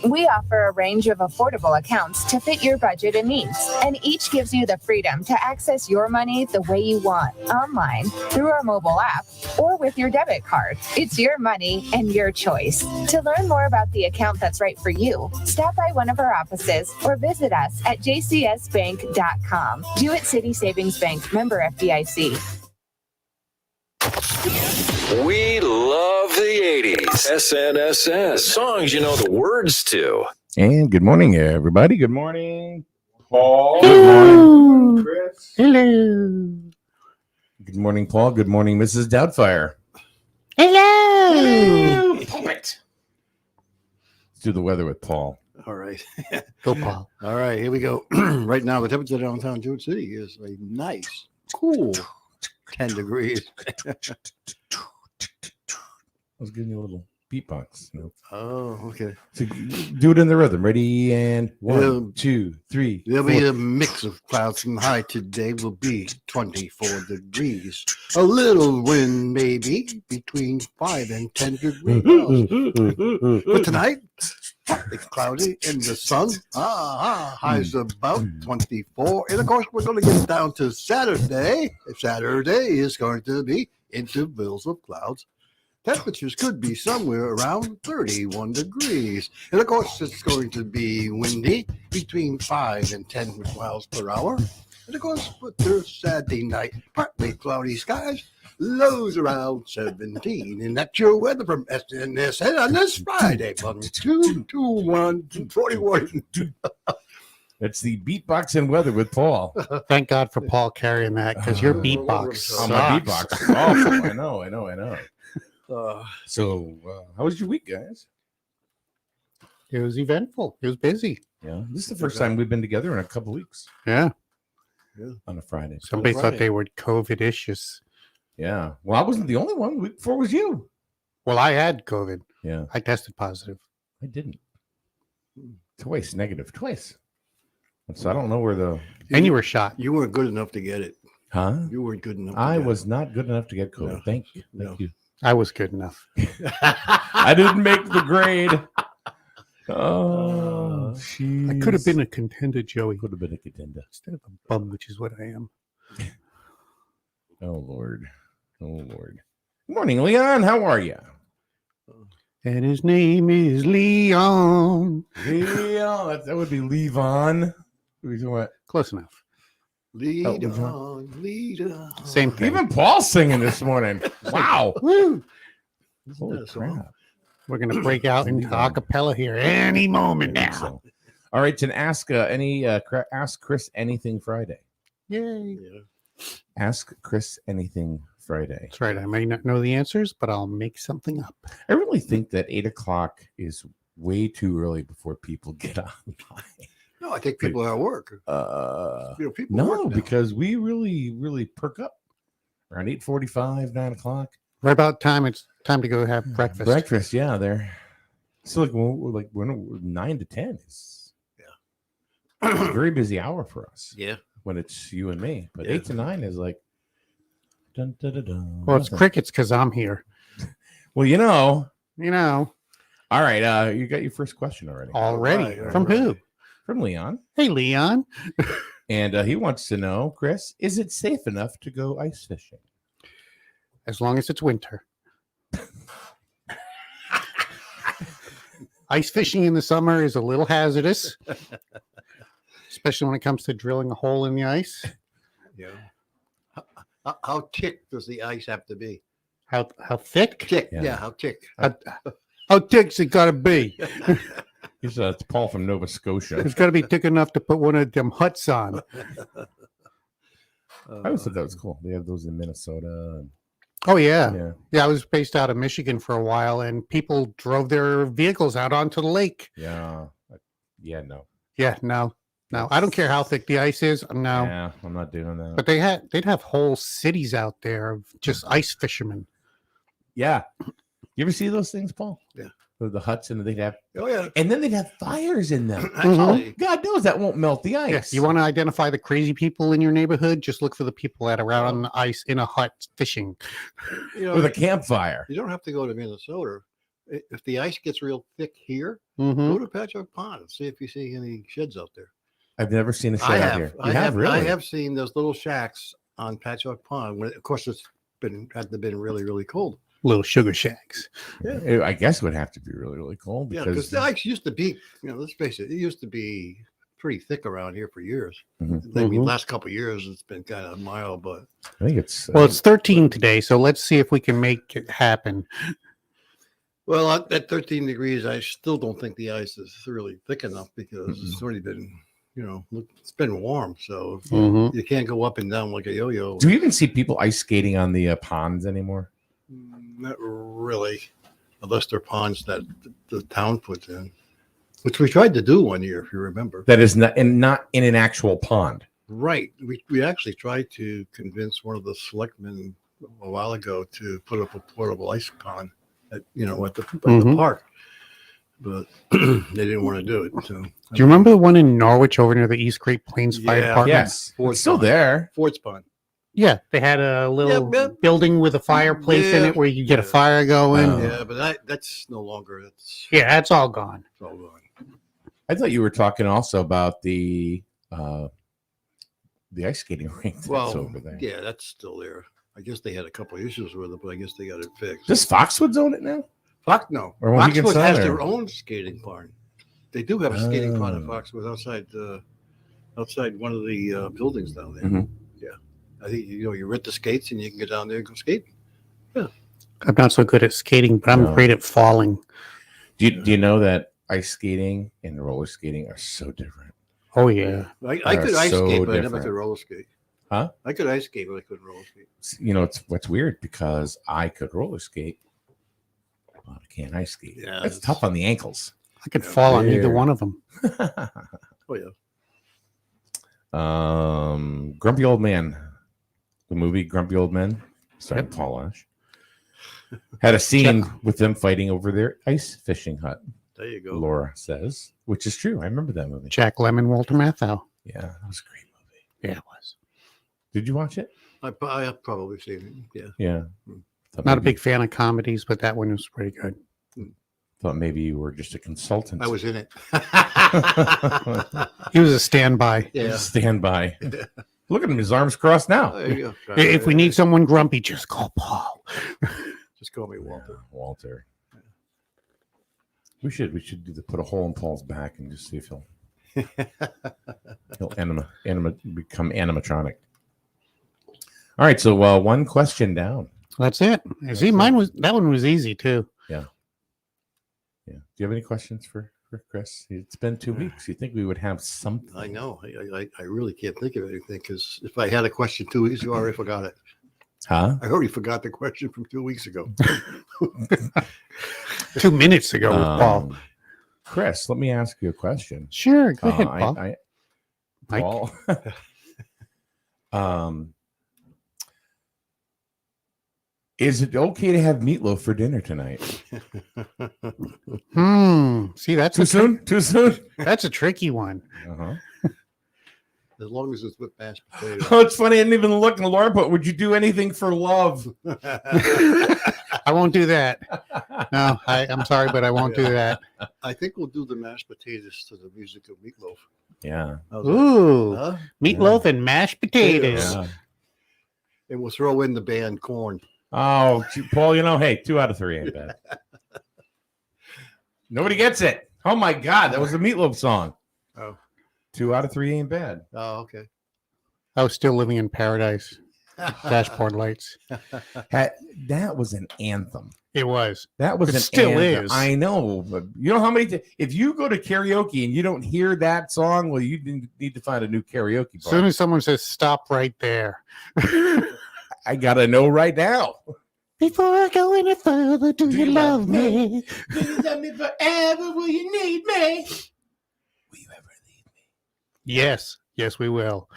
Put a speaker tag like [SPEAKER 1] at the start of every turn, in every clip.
[SPEAKER 1] We offer a range of affordable accounts to fit your budget and needs, and each gives you the freedom to access your money the way you want, online, through our mobile app, or with your debit card. It's your money and your choice. To learn more about the account that's right for you, stop by one of our offices or visit us at jcsbank.com. Jewett City Savings Bank, member FDIC.
[SPEAKER 2] We love the 80s. SNSS. Songs you know the words to.
[SPEAKER 3] And good morning, everybody. Good morning, Paul.
[SPEAKER 4] Hello.
[SPEAKER 3] Good morning, Chris.
[SPEAKER 4] Hello.
[SPEAKER 3] Good morning, Paul. Good morning, Mrs. Doubtfire.
[SPEAKER 4] Hello.
[SPEAKER 3] Let's do the weather with Paul.
[SPEAKER 5] All right.
[SPEAKER 4] Go, Paul.
[SPEAKER 5] All right, here we go. Right now, the temperature downtown Jewett City is a nice, cool 10 degrees.
[SPEAKER 3] I was giving you a little beatbox. You know.
[SPEAKER 5] Oh, okay.
[SPEAKER 3] So do it in the rhythm. Ready? And 1, 2, 3.
[SPEAKER 5] There'll
[SPEAKER 3] 4.
[SPEAKER 5] be a mix of clouds and high today will be 24 degrees. A little wind maybe between 5 and 10 degrees. But tonight, it's cloudy and the sun, highs about 24. And of course, we're going to get down to Saturday. Saturday is going to be intervals of clouds. Temperatures could be somewhere around 31 degrees. And of course, it's going to be windy between 5 and 10 miles per hour. And of course, for Saturday night, partly cloudy skies, lows around 17. And that's your weather from SNS on this Friday, 1-2-2-1-41.
[SPEAKER 3] It's the beatbox and weather with Paul.
[SPEAKER 4] Thank God for Paul carrying that, because your beatbox
[SPEAKER 3] Oh, my
[SPEAKER 4] sucks.
[SPEAKER 3] beatbox is awful. I know. So, how was your week, guys?
[SPEAKER 4] It was eventful. It was busy.
[SPEAKER 3] Yeah, this is the first time we've been together in a couple weeks
[SPEAKER 4] Yeah.
[SPEAKER 3] on a Friday.
[SPEAKER 4] Somebody
[SPEAKER 5] Friday.
[SPEAKER 4] thought they were COVID-issues.
[SPEAKER 3] Yeah. Well, I wasn't the only one. The week before was you.
[SPEAKER 4] Well, I had COVID.
[SPEAKER 3] Yeah,
[SPEAKER 4] I tested positive.
[SPEAKER 3] I didn't. Twice, negative, twice. So I don't know where the...
[SPEAKER 4] And you were shot.
[SPEAKER 5] You weren't good enough to get it.
[SPEAKER 3] Huh?
[SPEAKER 5] You weren't good enough. To
[SPEAKER 3] I
[SPEAKER 5] get
[SPEAKER 3] was not good enough to get COVID.
[SPEAKER 5] No.
[SPEAKER 3] Thank you.
[SPEAKER 5] No.
[SPEAKER 3] Thank you.
[SPEAKER 4] I was good enough.
[SPEAKER 3] I didn't make the grade. Oh,
[SPEAKER 4] I could have been a contender, Joey,
[SPEAKER 3] Could have been a contender.
[SPEAKER 4] instead of a bum, which is what I am.
[SPEAKER 3] Oh, Lord. Oh, Lord. Good morning, Leon. How are you?
[SPEAKER 4] And his name is Leon.
[SPEAKER 3] Leon. That would be Levon. What?
[SPEAKER 4] Close enough.
[SPEAKER 5] Lead
[SPEAKER 3] Oh,
[SPEAKER 5] on, lead on.
[SPEAKER 4] Same thing.
[SPEAKER 3] Even Paul's singing this morning. Wow.
[SPEAKER 4] Woo!
[SPEAKER 3] Holy
[SPEAKER 5] That's
[SPEAKER 3] crap.
[SPEAKER 4] We're going to break out into a cappella here any moment now.
[SPEAKER 3] So, all right, then ask ask Chris anything Friday.
[SPEAKER 4] Yay.
[SPEAKER 5] Yeah.
[SPEAKER 3] Ask Chris anything Friday.
[SPEAKER 4] That's right. I may not know the answers, but I'll make something up.
[SPEAKER 3] I really think that 8 o'clock is way too early before people get online.
[SPEAKER 5] No, I think people are at work. People
[SPEAKER 3] No,
[SPEAKER 5] work now.
[SPEAKER 3] because we really perk up around 8:45, 9 o'clock.
[SPEAKER 4] Right about time, it's time to go have breakfast.
[SPEAKER 3] Breakfast, yeah. They're so we're 9 to 10 is a very busy hour for us.
[SPEAKER 5] Yeah.
[SPEAKER 3] When it's you and me, but
[SPEAKER 5] Yeah.
[SPEAKER 3] 8 to 9 is like. Dun, dun, dun, dun,
[SPEAKER 4] Well, it's
[SPEAKER 3] nothing.
[SPEAKER 4] crickets because I'm here.
[SPEAKER 3] Well, you know.
[SPEAKER 4] You know,
[SPEAKER 3] All right, you got your first question already
[SPEAKER 4] already.
[SPEAKER 5] All right,
[SPEAKER 4] From
[SPEAKER 5] all right.
[SPEAKER 4] who?
[SPEAKER 3] from Leon,
[SPEAKER 4] Hey, Leon.
[SPEAKER 3] and he wants to know, Chris, is it safe enough to go ice fishing?
[SPEAKER 4] As long as it's winter. Ice fishing in the summer is a little hazardous, especially when it comes to drilling a hole in the ice.
[SPEAKER 5] Yeah. How thick does the ice have to be?
[SPEAKER 4] How thick?
[SPEAKER 5] Thick.
[SPEAKER 3] Yeah.
[SPEAKER 5] Yeah. How thick?
[SPEAKER 4] How thick's it gotta be?
[SPEAKER 3] It's Paul from Nova Scotia.
[SPEAKER 4] It's gotta be thick enough to put one of them huts on.
[SPEAKER 3] I always thought that was cool. They have those in Minnesota.
[SPEAKER 4] Oh yeah.
[SPEAKER 3] Yeah.
[SPEAKER 4] Yeah, I was based out of Michigan for a while, and people drove their vehicles out onto the lake.
[SPEAKER 3] Yeah. Yeah, no.
[SPEAKER 4] Yeah, no. I don't care how thick the ice is. No.
[SPEAKER 3] Yeah, I'm not doing that.
[SPEAKER 4] But they'd have whole cities out there of just ice fishermen.
[SPEAKER 3] Yeah. You ever see those things, Paul?
[SPEAKER 5] Yeah.
[SPEAKER 3] The huts, and they'd have,
[SPEAKER 5] Oh yeah.
[SPEAKER 3] and then they'd have fires in them.
[SPEAKER 5] Actually,
[SPEAKER 3] God knows that won't melt the ice.
[SPEAKER 4] Yes, you want to identify the crazy people in your neighborhood? Just look for the people that are out on the ice in a hut fishing.
[SPEAKER 5] you know,
[SPEAKER 3] with a campfire.
[SPEAKER 5] you don't have to go to Minnesota. if the ice gets real thick here,
[SPEAKER 4] Mhm.
[SPEAKER 5] go to Patchogue Pond and see if you see any sheds out there.
[SPEAKER 3] I've never seen a
[SPEAKER 5] I
[SPEAKER 3] shed out
[SPEAKER 5] have.
[SPEAKER 3] here.
[SPEAKER 5] I
[SPEAKER 3] You have really?
[SPEAKER 5] I have seen those little shacks on Patchogue Pond. When, of course, it's had to been really, really cold.
[SPEAKER 4] Little sugar shacks.
[SPEAKER 3] I guess it would have to be really, really cold
[SPEAKER 5] Yeah,
[SPEAKER 3] because
[SPEAKER 5] because the ice used to be, let's face it, it used to be pretty thick around here for years.
[SPEAKER 3] Mhm.
[SPEAKER 5] I mean,
[SPEAKER 4] Mhm.
[SPEAKER 5] last couple of years it's been kind of mild, but
[SPEAKER 3] I think it's
[SPEAKER 4] Well, it's 13 today, so let's see if we can make it happen.
[SPEAKER 5] well, at 13 degrees, I still don't think the ice is really thick enough because it's already been, it's been warm, so
[SPEAKER 4] Mhm.
[SPEAKER 5] you can't go up and down like a yo-yo.
[SPEAKER 3] Do you even see people ice skating on the ponds anymore?
[SPEAKER 5] Not really, unless they're ponds that the town puts in, which we tried to do one year, if you remember.
[SPEAKER 3] That is not in an actual pond.
[SPEAKER 5] Right. We actually tried to convince one of the selectmen a while ago to put up a portable ice pond at the
[SPEAKER 4] Mhm.
[SPEAKER 5] park, but they didn't want to do it. So
[SPEAKER 4] Do you remember the one in Norwich over near the East Great Plains Fire
[SPEAKER 5] Yeah.
[SPEAKER 4] Department?
[SPEAKER 3] Yes, it's still there.
[SPEAKER 5] Ford's Pond.
[SPEAKER 4] Yeah, they had a little
[SPEAKER 5] Yeah.
[SPEAKER 4] building with a fireplace in
[SPEAKER 5] Yeah.
[SPEAKER 4] it where you could get a
[SPEAKER 5] Yeah.
[SPEAKER 4] fire going.
[SPEAKER 3] Oh.
[SPEAKER 5] Yeah, but that's no longer.
[SPEAKER 4] Yeah, that's all gone.
[SPEAKER 5] It's all gone.
[SPEAKER 3] I thought you were talking also about the ice skating rink that's
[SPEAKER 5] Well,
[SPEAKER 3] over there.
[SPEAKER 5] yeah, that's still there. I guess they had a couple of issues with it, but I guess they got it fixed.
[SPEAKER 3] Does Foxwoods own it now?
[SPEAKER 5] No.
[SPEAKER 3] Or Mohegan
[SPEAKER 5] Foxwood has
[SPEAKER 3] Sun,
[SPEAKER 5] their
[SPEAKER 3] or-
[SPEAKER 5] own skating pond. They do have a skating pond at
[SPEAKER 3] Oh.
[SPEAKER 5] Foxwood outside one of the buildings down there.
[SPEAKER 3] Mhm.
[SPEAKER 5] Yeah, I think you rent the skates and you can get down there and go skate.
[SPEAKER 4] I'm not so good at skating, but I'm
[SPEAKER 3] No.
[SPEAKER 4] great at falling.
[SPEAKER 3] Do you know that ice skating and roller skating are so different?
[SPEAKER 4] Oh, yeah.
[SPEAKER 5] I
[SPEAKER 3] They're
[SPEAKER 5] could ice
[SPEAKER 3] so
[SPEAKER 5] skate, but I never
[SPEAKER 3] different.
[SPEAKER 5] could roller skate.
[SPEAKER 3] Huh?
[SPEAKER 5] I could ice skate, but I couldn't roller skate.
[SPEAKER 3] It's what's weird because I could roller skate, but I can't ice skate.
[SPEAKER 5] Yeah,
[SPEAKER 3] It's
[SPEAKER 5] it's-
[SPEAKER 3] tough on the ankles.
[SPEAKER 4] I could fall on either
[SPEAKER 3] Weird.
[SPEAKER 4] one of them.
[SPEAKER 5] Oh yeah.
[SPEAKER 3] Grumpy Old Man, the movie Grumpy Old Men, starring Paul Ash, had a scene with them fighting over their ice fishing hut.
[SPEAKER 5] There you go.
[SPEAKER 3] Laura says, which is true. I remember that movie.
[SPEAKER 4] Jack Lemmon, Walter Matthau.
[SPEAKER 3] Yeah, that was a great movie.
[SPEAKER 4] Yeah, it was.
[SPEAKER 3] Did you watch it?
[SPEAKER 5] I have probably seen it. Yeah.
[SPEAKER 3] Yeah.
[SPEAKER 5] Hmm.
[SPEAKER 3] Thought
[SPEAKER 4] Not a
[SPEAKER 3] maybe-
[SPEAKER 4] big fan of comedies, but that one was pretty good.
[SPEAKER 3] Thought maybe you were just a consultant.
[SPEAKER 5] I was in it.
[SPEAKER 4] He was a standby.
[SPEAKER 5] Yeah.
[SPEAKER 3] Stand by. Look at him; his arms crossed now.
[SPEAKER 5] There you go.
[SPEAKER 4] If we need someone grumpy, just call Paul.
[SPEAKER 5] just call me Walter.
[SPEAKER 3] Walter. We should put a hole in Paul's back and just see if he'll become animatronic. All right, so one question down.
[SPEAKER 4] That's it. See, that one was easy too.
[SPEAKER 3] Yeah. Do you have any questions for Chris? It's been 2 weeks. You think we would have something?
[SPEAKER 5] I know. I really can't think of anything because if I had a question 2 weeks ago, I already forgot it.
[SPEAKER 3] Huh?
[SPEAKER 5] I already forgot the question from 2 weeks ago.
[SPEAKER 4] 2 minutes ago with Paul.
[SPEAKER 3] Chris, let me ask you a question.
[SPEAKER 4] Sure, go ahead, Paul. Mike?
[SPEAKER 3] Paul. Is it okay to have meatloaf for dinner tonight?
[SPEAKER 4] See, that's
[SPEAKER 3] Too soon? Too soon?
[SPEAKER 4] That's a tricky one.
[SPEAKER 3] Uh-huh.
[SPEAKER 5] As long as it's with mashed potatoes.
[SPEAKER 3] Oh, it's funny. I didn't even look. And Laura, but would you do anything for love?
[SPEAKER 4] I won't do that. No, I'm sorry, but I won't do that.
[SPEAKER 5] I think we'll do the mashed potatoes to the music of Meatloaf.
[SPEAKER 3] Yeah.
[SPEAKER 5] How's that?
[SPEAKER 4] Ooh,
[SPEAKER 5] Huh?
[SPEAKER 4] meatloaf and mashed potatoes.
[SPEAKER 3] Yeah.
[SPEAKER 5] And we'll throw in the band Corn.
[SPEAKER 3] Oh, Paul, hey, 2 out of 3 ain't bad. Nobody gets it. Oh, my God. That was a Meatloaf song.
[SPEAKER 5] Oh.
[SPEAKER 3] 2 out of 3 ain't bad.
[SPEAKER 5] Oh, okay.
[SPEAKER 4] I was still living in paradise. Dashboard lights.
[SPEAKER 3] That was an anthem.
[SPEAKER 4] It was.
[SPEAKER 3] That was
[SPEAKER 4] It
[SPEAKER 3] an
[SPEAKER 4] still
[SPEAKER 3] anthem.
[SPEAKER 4] is.
[SPEAKER 3] I know, but you know how many? If you go to karaoke and you don't hear that song, well, you need to find a new karaoke
[SPEAKER 4] As
[SPEAKER 3] bar.
[SPEAKER 4] soon as someone says stop right there.
[SPEAKER 3] I gotta know right now.
[SPEAKER 4] Before I go any further, do you love me?
[SPEAKER 3] Will you love me forever? Will you need me? Will you ever leave me?
[SPEAKER 4] Yes. Yes, we will.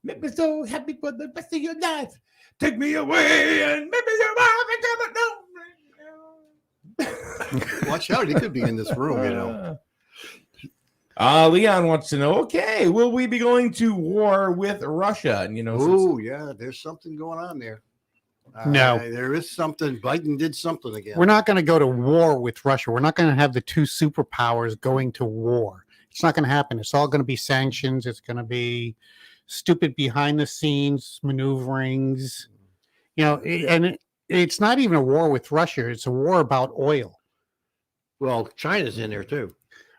[SPEAKER 3] Make me so happy for the rest of your life. Take me away and make me your wife and never know.
[SPEAKER 5] Watch out. He could be in this room,
[SPEAKER 3] Leon wants to know, okay, will we be going to war with Russia? And
[SPEAKER 5] Oh, yeah. There's something going on there.
[SPEAKER 4] No.
[SPEAKER 5] There is something. Biden did something again.
[SPEAKER 4] We're not going to go to war with Russia. We're not going to have the two superpowers going to war. It's not going to happen. It's all going to be sanctions. It's going to be stupid behind the scenes maneuverings. It's not even a war with Russia. It's a war about oil.
[SPEAKER 5] Well, China's in there too.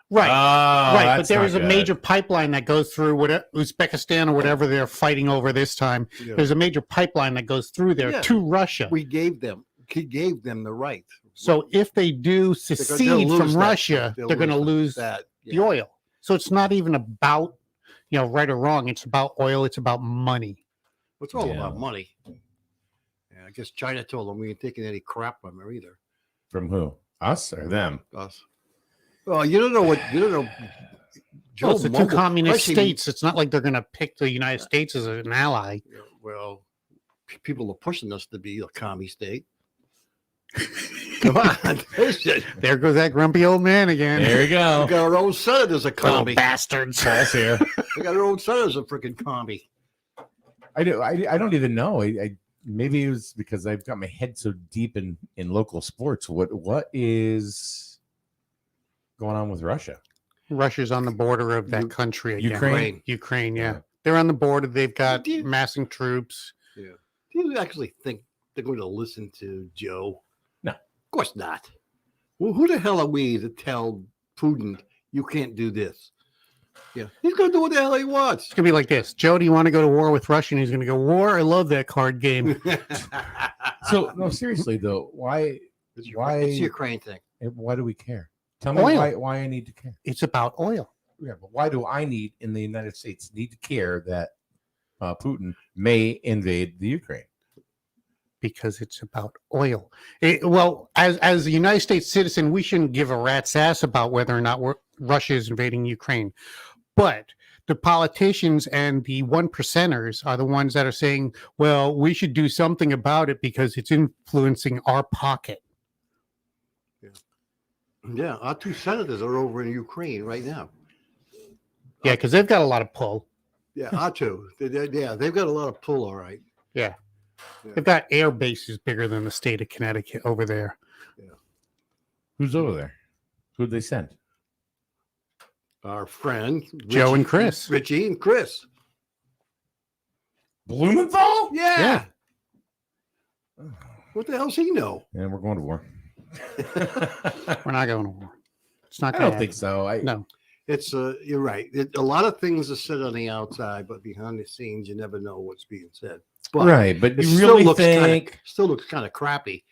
[SPEAKER 4] Right.
[SPEAKER 3] Oh,
[SPEAKER 4] Right. But
[SPEAKER 3] that's
[SPEAKER 4] there
[SPEAKER 3] not
[SPEAKER 4] is a
[SPEAKER 3] good.
[SPEAKER 4] major pipeline that goes through Uzbekistan or whatever they're fighting over this time.
[SPEAKER 5] Yeah.
[SPEAKER 4] There's a major pipeline that goes through there
[SPEAKER 5] Yeah.
[SPEAKER 4] to Russia.
[SPEAKER 5] He gave them the right.
[SPEAKER 4] So if they do secede
[SPEAKER 5] lose
[SPEAKER 4] from
[SPEAKER 5] that.
[SPEAKER 4] Russia,
[SPEAKER 5] They'll
[SPEAKER 4] they're going to lose
[SPEAKER 5] that.
[SPEAKER 4] the oil. So it's not even about, right or wrong. It's about oil. It's about money.
[SPEAKER 5] It's all
[SPEAKER 3] Yeah.
[SPEAKER 5] about money. Yeah, I guess China told them we ain't taking any crap from her either.
[SPEAKER 3] From who? Us or them?
[SPEAKER 5] Us. Well, you don't know. Joe
[SPEAKER 4] Well, it's the two
[SPEAKER 5] mumbled-
[SPEAKER 4] communist
[SPEAKER 5] actually,
[SPEAKER 4] states. It's not like they're going to pick the United States as an ally.
[SPEAKER 5] Well, people are pushing us to be a commie state. Come on.
[SPEAKER 4] There goes that grumpy old man again.
[SPEAKER 3] There you
[SPEAKER 5] We
[SPEAKER 3] go.
[SPEAKER 5] got our own senators a
[SPEAKER 4] Little
[SPEAKER 5] commie.
[SPEAKER 4] bastards.
[SPEAKER 3] Paul's here.
[SPEAKER 5] We got our own senators a freaking commie.
[SPEAKER 3] I don't even know. Maybe it was because I've got my head so deep in local sports. What is going on with Russia?
[SPEAKER 4] Russia's on the border of that country again.
[SPEAKER 3] Ukraine?
[SPEAKER 4] Ukraine, yeah.
[SPEAKER 3] Yeah.
[SPEAKER 4] They're on the border. They've got
[SPEAKER 5] Do you-
[SPEAKER 4] massing troops.
[SPEAKER 5] Do you actually think they're going to listen to Joe?
[SPEAKER 3] No.
[SPEAKER 5] Of course not. Well, who the hell are we to tell Putin you can't do this? Yeah, he's going to do what the hell he wants.
[SPEAKER 4] It's going to be like this. Joe, do you want to go to war with Russia? And he's going to go, war? I love that card game.
[SPEAKER 3] So no, seriously though, why
[SPEAKER 5] It's
[SPEAKER 3] Why-
[SPEAKER 5] Ukraine thing.
[SPEAKER 3] why do we care? Tell me
[SPEAKER 4] Oil.
[SPEAKER 3] why I need to care.
[SPEAKER 4] It's about oil.
[SPEAKER 3] Yeah, but why do I need in the United States need to care that Putin may invade the Ukraine?
[SPEAKER 4] Because it's about oil. Well, as a United States citizen, we shouldn't give a rat's ass about whether or not Russia is invading Ukraine. But the politicians and the 1%ers are the ones that are saying, well, we should do something about it because it's influencing our pocket.
[SPEAKER 5] Yeah, our two senators are over in Ukraine right now.
[SPEAKER 4] Yeah, because they've got a lot of pull.
[SPEAKER 5] Yeah, our two. Yeah, they've got a lot of pull, all right.
[SPEAKER 4] They've got air bases bigger than the state of Connecticut over there.
[SPEAKER 3] Who's over there? Who'd they send?
[SPEAKER 5] Our friend
[SPEAKER 4] Joe and Chris.
[SPEAKER 5] Richie and Chris.
[SPEAKER 3] Blumenthal?
[SPEAKER 5] Yeah. What the hell's he know?
[SPEAKER 3] And we're going to war.
[SPEAKER 4] We're not going to war. It's not
[SPEAKER 3] I
[SPEAKER 4] going
[SPEAKER 3] don't think so.
[SPEAKER 4] No.
[SPEAKER 5] It's you're right. A lot of things are said on the outside, but behind the scenes, you never know what's being said. But
[SPEAKER 3] Right, but
[SPEAKER 5] it
[SPEAKER 3] you
[SPEAKER 5] still
[SPEAKER 3] really
[SPEAKER 5] looks
[SPEAKER 3] think?
[SPEAKER 5] still looks kind of crappy.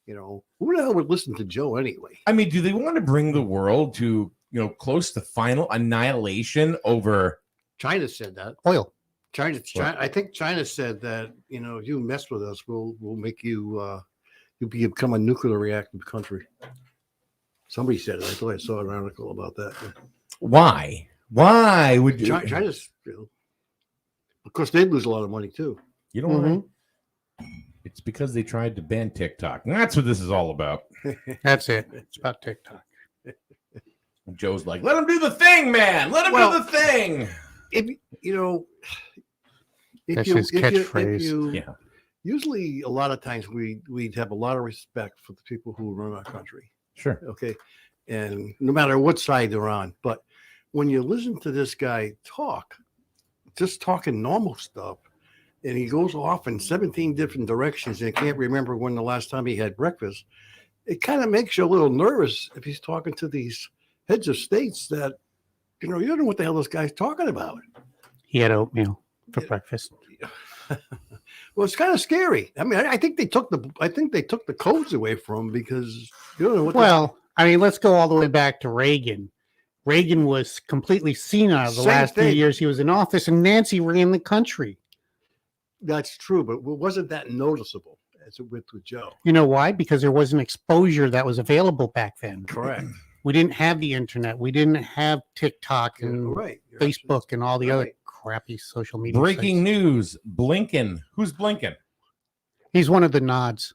[SPEAKER 5] Who the hell would listen to Joe anyway?
[SPEAKER 3] I mean, do they want to bring the world to close to final annihilation over?
[SPEAKER 5] China said that.
[SPEAKER 4] Oil.
[SPEAKER 5] China. I think China said that. If you mess with us, we'll make you. You'll become a nuclear reactive country. Somebody said it. I thought I saw an article about that.
[SPEAKER 3] Why? Why would you?
[SPEAKER 5] China's, of course, they'd lose a lot of money too.
[SPEAKER 3] You know what? It's because they tried to ban TikTok. That's what this is all about.
[SPEAKER 4] That's it. It's about TikTok.
[SPEAKER 3] And Joe's like, let him do the thing, man. Let him do the thing.
[SPEAKER 4] That's his catchphrase.
[SPEAKER 3] Yeah.
[SPEAKER 5] Usually, a lot of times we'd have a lot of respect for the people who run our country.
[SPEAKER 3] Sure.
[SPEAKER 5] Okay. And no matter what side they're on. But when you listen to this guy talk, just talking normal stuff, and he goes off in 17 different directions and can't remember when the last time he had breakfast, it kind of makes you a little nervous if he's talking to these heads of states that, you don't know what the hell this guy's talking about.
[SPEAKER 4] He had oatmeal for breakfast.
[SPEAKER 5] Well, it's kind of scary. I mean, I think they took the codes away from him because you don't know what.
[SPEAKER 4] Well, let's go all the way back to Reagan. Reagan was completely senile the
[SPEAKER 5] Same
[SPEAKER 4] last few
[SPEAKER 5] thing.
[SPEAKER 4] years he was in office, and Nancy ran the country.
[SPEAKER 5] That's true, but it wasn't that noticeable as it went with Joe.
[SPEAKER 4] You know why? Because there wasn't exposure that was available back then.
[SPEAKER 5] Correct.
[SPEAKER 4] We didn't have the internet. We didn't have TikTok and
[SPEAKER 5] Right. You're
[SPEAKER 4] Facebook and all the other
[SPEAKER 5] Right.
[SPEAKER 4] crappy social media.
[SPEAKER 3] Breaking
[SPEAKER 4] sites.
[SPEAKER 3] news. Blinken. Who's Blinken?
[SPEAKER 4] He's one of the nods.